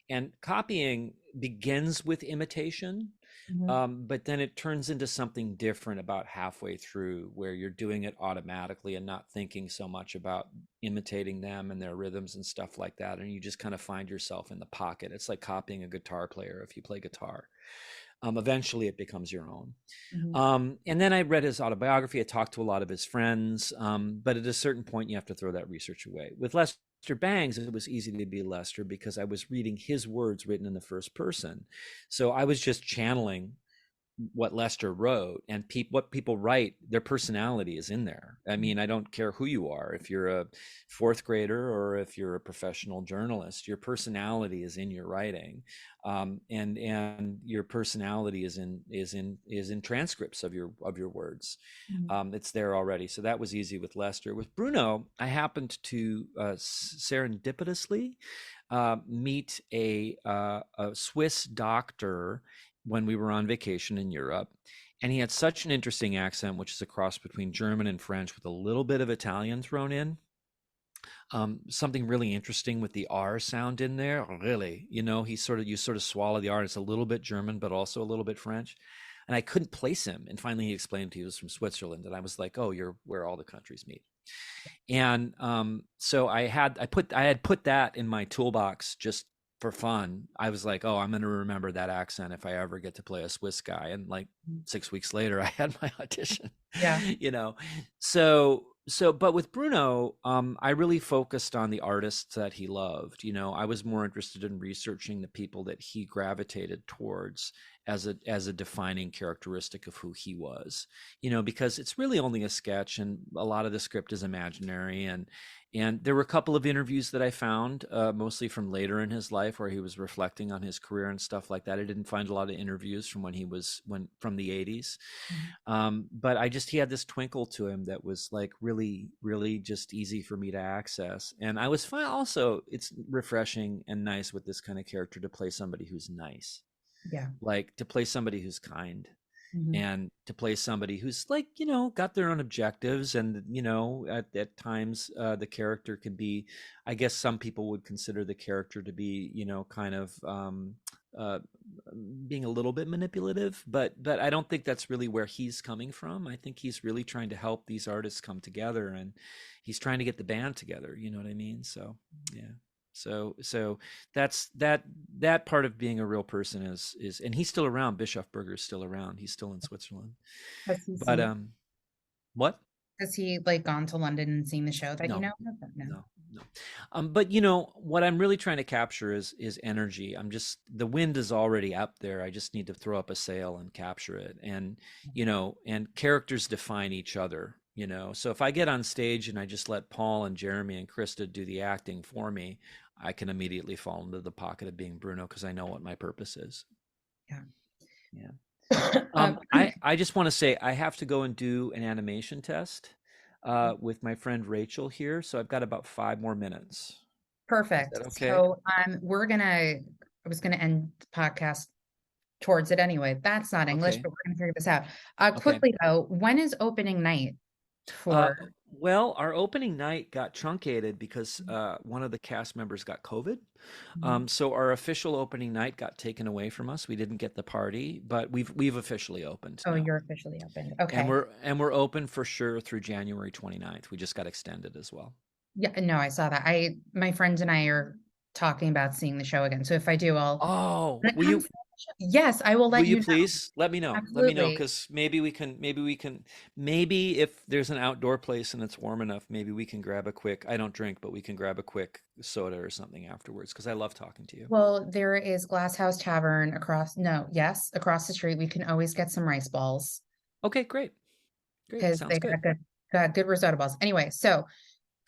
And copying begins with imitation, Mhm. but then it turns into something different about halfway through, where you're doing it automatically and not thinking so much about imitating them and their rhythms and stuff like that. And you just kind of find yourself in the pocket. It's like copying a guitar player if you play guitar. Eventually, it becomes your own. Mhm. And then I read his autobiography. I talked to a lot of his friends, but at a certain point, you have to throw that research away. With Lester Bangs, it was easy to be Lester because I was reading his words written in the first person. So I was just channeling what Lester wrote, and what people write, their personality is in there. I Mhm. mean, I don't care who you are, if you're a fourth grader or if you're a professional journalist, your personality is in your writing, and your personality is in transcripts of your words. Mhm. It's there already, so that was easy with Lester. With Bruno, I happened to serendipitously meet a Swiss doctor when we were on vacation in Europe. And he had such an interesting accent, which is a cross between German and French with a little bit of Italian thrown in. Something really interesting with the R sound in there. Really, you sort of swallow the R. It's a little bit German, but also a little bit French. And I couldn't place him. And finally, he explained he was from Switzerland, and I was like, "Oh, you're where all the countries meet." And so I had put that in my toolbox just for fun. I was like, oh, I'm going to remember that accent if I ever get to play a Swiss guy. And like Mhm. 6 weeks later, I had my audition. Yeah. you know. But with Bruno, I really focused on the artists that he loved. I was more interested in researching the people that he gravitated towards as a defining characteristic of who he was, because it's really only a sketch and a lot of the script is imaginary. And there were a couple of interviews that I found, mostly from later in his life where he was reflecting on his career and stuff like that. I didn't find a lot of interviews from the 80s. Mhm. But he had this twinkle to him that was like really, really just easy for me to access. And I was fine. Also, it's refreshing and nice with this kind of character to play somebody who's nice, Yeah. like to play somebody who's kind, Mhm. and to play somebody who's like got their own objectives. And at times the character could be, I guess some people would consider the character to be kind of uh, being a little bit manipulative, but I don't think that's really where he's coming from. I think he's really trying to help these artists come together, and he's trying to get the band together, you know what I mean? So yeah. So that part of being a real person is and he's still around. Bischofberger is still around. He's still in Switzerland. Has he But seen, what? has he like gone to London and seen the show that you No, know of? No. no, no. But what I'm really trying to capture is energy. The wind is already up there. I just need to throw up a sail and capture it. And characters define each other. So if I get on stage and I just let Paul and Jeremy and Krista do the acting for me, I can immediately fall into the pocket of being Bruno because I know what my purpose is. Yeah. Yeah. Um, I just want to say I have to go and do an animation test with my friend Rachel here, so I've got about 5 more minutes. Is Perfect. that okay? So I was gonna end the podcast towards it anyway. That's not English, Okay. but we're gonna figure this out. Okay. Quickly though, when is opening night Uh, for well, our opening night got truncated because one of the cast members got COVID. Mhm. So our official opening night got taken away from us. We didn't get the party, but we've officially opened Oh, now. you're officially opened. And Okay. we're open for sure through January 29th. We just got extended as well. Yeah, no, I saw that. My friends and I are talking about seeing the show again. So if I do, I'll Oh, when it comes to the show, yes, I will will let you you know. please let me know? Let me know Absolutely. because maybe if there's an outdoor place and it's warm enough, maybe we can grab a quick, I don't drink, but we can grab a quick soda or something afterwards because I love talking to you. Well, there is Glass House Tavern across, no, yes, across the street. We can always get some rice balls Okay, great. Great. because Sounds they good. got good risotto balls. Anyway, so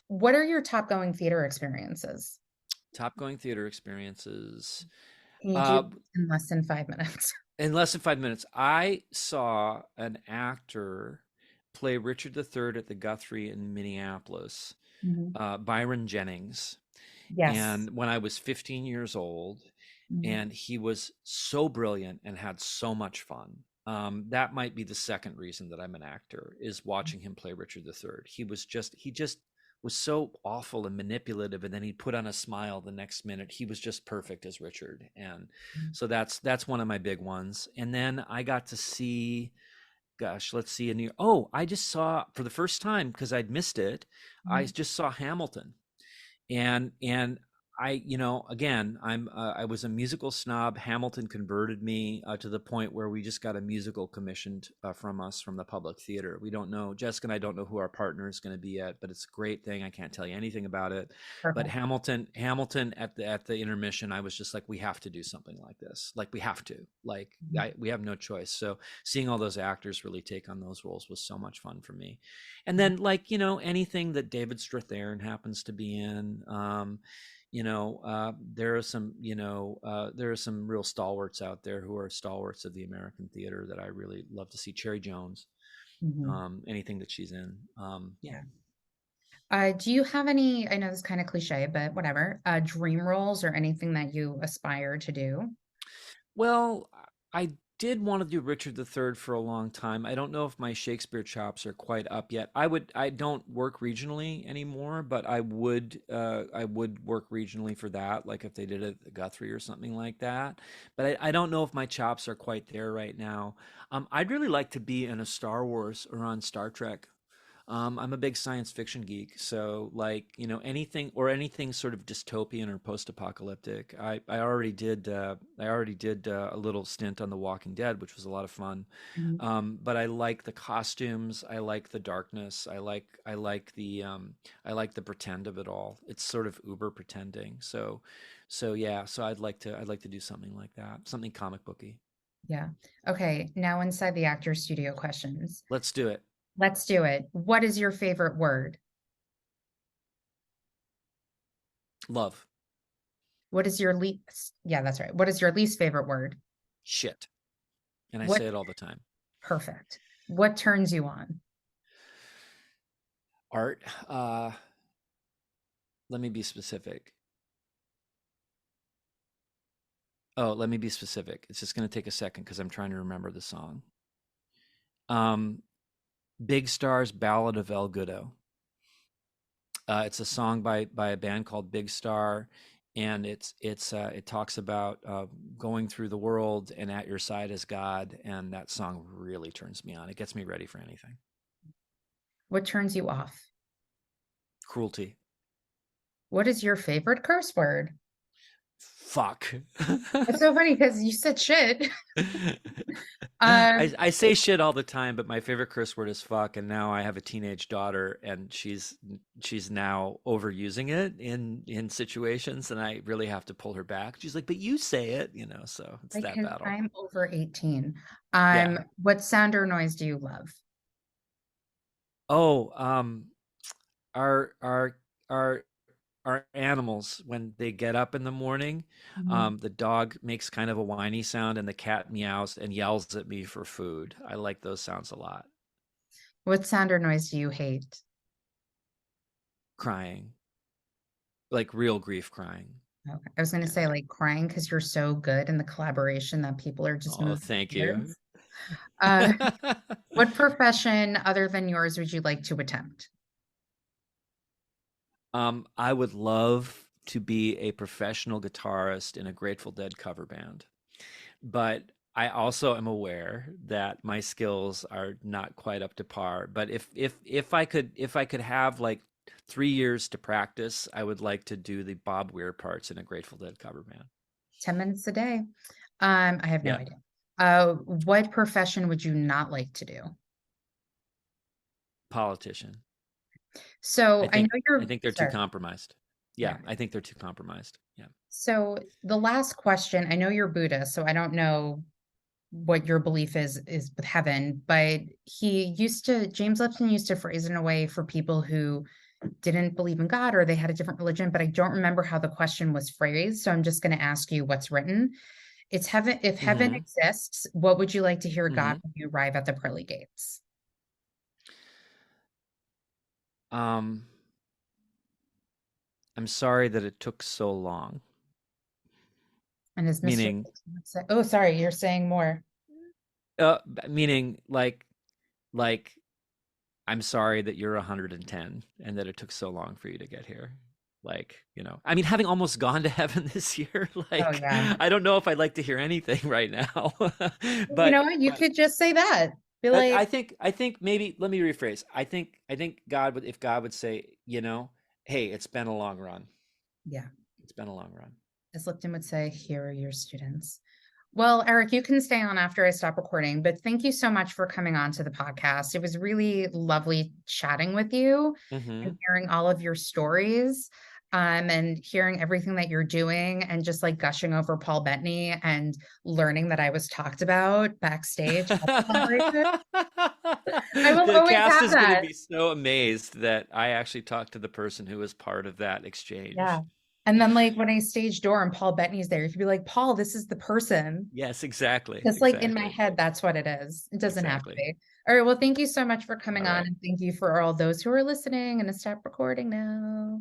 what are your top going theater experiences? Top going theater experiences. Can you do Uh, in less than 5 minutes? in less than 5 minutes, I saw an actor play Richard III at the Guthrie in Minneapolis, Mhm. Byron Jennings. Yes. And when I was 15 years old, Mhm. and he was so brilliant and had so much fun. That might be the second reason that I'm an actor is watching him play Richard III. He just was so awful and manipulative, and then he'd put on a smile the next minute. He was just perfect as Richard, and so that's one of my big ones. And then I got to see, gosh, let's see, I just saw for the first time because I'd missed it. I Mhm. just saw Hamilton, and I, again, I was a musical snob. Hamilton converted me to the point where we just got a musical commissioned from us from the public theater. We don't know, Jessica and I don't know who our partner is going to be yet, but it's a great thing. I can't tell you anything about it. But Perfect. Hamilton at the intermission, I was just like, we have to do something like this. Like we have to. Like Mhm. we have no choice. So seeing all those actors really take on those roles was so much fun for me. And Mhm. then, anything that David Strathairn happens to be in. There are some real stalwarts out there who are stalwarts of the American theater that I really love to see. Cherry Jones, Mhm. anything that she's in. Yeah. Yeah. Do you have any, I know this is kind of cliche, but whatever, dream roles or anything that you aspire to do? Well, I did want to do Richard III for a long time. I don't know if my Shakespeare chops are quite up yet. I don't work regionally anymore, but I would work regionally for that, like if they did it at Guthrie or something like that. But I don't know if my chops are quite there right now. I'd really like to be in a Star Wars or on Star Trek. I'm a big science fiction geek, so anything sort of dystopian or post-apocalyptic. I already did a little stint on The Walking Dead, which was a lot of fun. Mhm. But I like the costumes, I like the darkness, I like the pretend of it all. It's sort of uber pretending. So yeah, so I'd like to do something like that, something comic booky. Yeah. Okay. Now inside the actor studio questions. Let's do it. Let's do it. What is your favorite word? Love. What is your least? Yeah, that's right. What is your least favorite word? Shit. And I What say it all the time. perfect. What turns you on? Art. Let me be specific. Oh, let me be specific. It's just going to take a second because I'm trying to remember the song. Um, Big Star's Ballad of El Goodo. It's a song by a band called Big Star, and it talks about going through the world and at your side is God, and that song really turns me on. It gets me ready for anything. What turns you off? Cruelty. What is your favorite curse word? Fuck. It's so funny because you said shit. Um, I say shit all the time, but my favorite curse word is fuck. And now I have a teenage daughter, and she's now overusing it in situations, and I really have to pull her back. She's like, "But you say it," So it's that because battle. I'm over 18. Yeah. What sound or noise do you love? Oh, our our our our animals when they get up in the morning. Mhm. The dog makes kind of a whiny sound, and the cat meows and yells at me for food. I like those sounds a lot. What sound or noise do you hate? Crying, like real grief crying. Okay. I was going to Yeah. say like crying because you're so good in the collaboration that people are just Oh, moving thank you. ears. Uh, what profession other than yours would you like to attempt? I would love to be a professional guitarist in a Grateful Dead cover band, but I also am aware that my skills are not quite up to par. But if I could have like 3 years to practice, I would like to do the Bob Weir parts in a Grateful Dead cover band. 10 minutes a day. I have no Yeah, idea. What profession would you not like to do? politician. So I I know think I you're think they're too sorry. compromised. Yeah, Yeah. I think they're too compromised. Yeah. So the last question, I know you're Buddhist, so I don't know what your belief is with heaven, but James Lipton used to phrase it in a way for people who didn't believe in God or they had a different religion, but I don't remember how the question was phrased. So I'm just going to ask you what's written. It's heaven. If heaven Mm-hmm. exists, what would you like to hear God Mm-hmm. when you arrive at the pearly gates? Um, I'm sorry that it took so long. And as Mr. Meaning, Lipton would say, oh, sorry, you're saying more. meaning like I'm sorry that you're 110 and that it took so long for you to get here. Like, I mean, having almost gone to heaven this year, Oh, like, yeah. I don't know if I'd like to hear anything right now. You but know what? You but could just say that. Be I, like, I think I think maybe let me rephrase. I think God would, if God would say, hey, it's been a long run. yeah, It's been a long run. as Lipton would say, here are your students. Well, Erik, you can stay on after I stop recording, but thank you so much for coming on to the podcast. It was really lovely chatting with you Hmm. and hearing all of your stories, and hearing everything that you're doing and just like gushing over Paul Bettany and learning that I was talked about backstage at the celebration. I will The always cast have is going to that. be so amazed that I actually talked to the person who was part of that Yeah. exchange. And then like when I stage door and Paul Bettany's there, you could be like, Paul, this is the person. Yes, exactly, Just like in my exactly, head, that's what it is. It doesn't have to exactly. be. All right. Well, thank you so much for All coming on. right. And thank you for all those who are listening. And to stop recording now.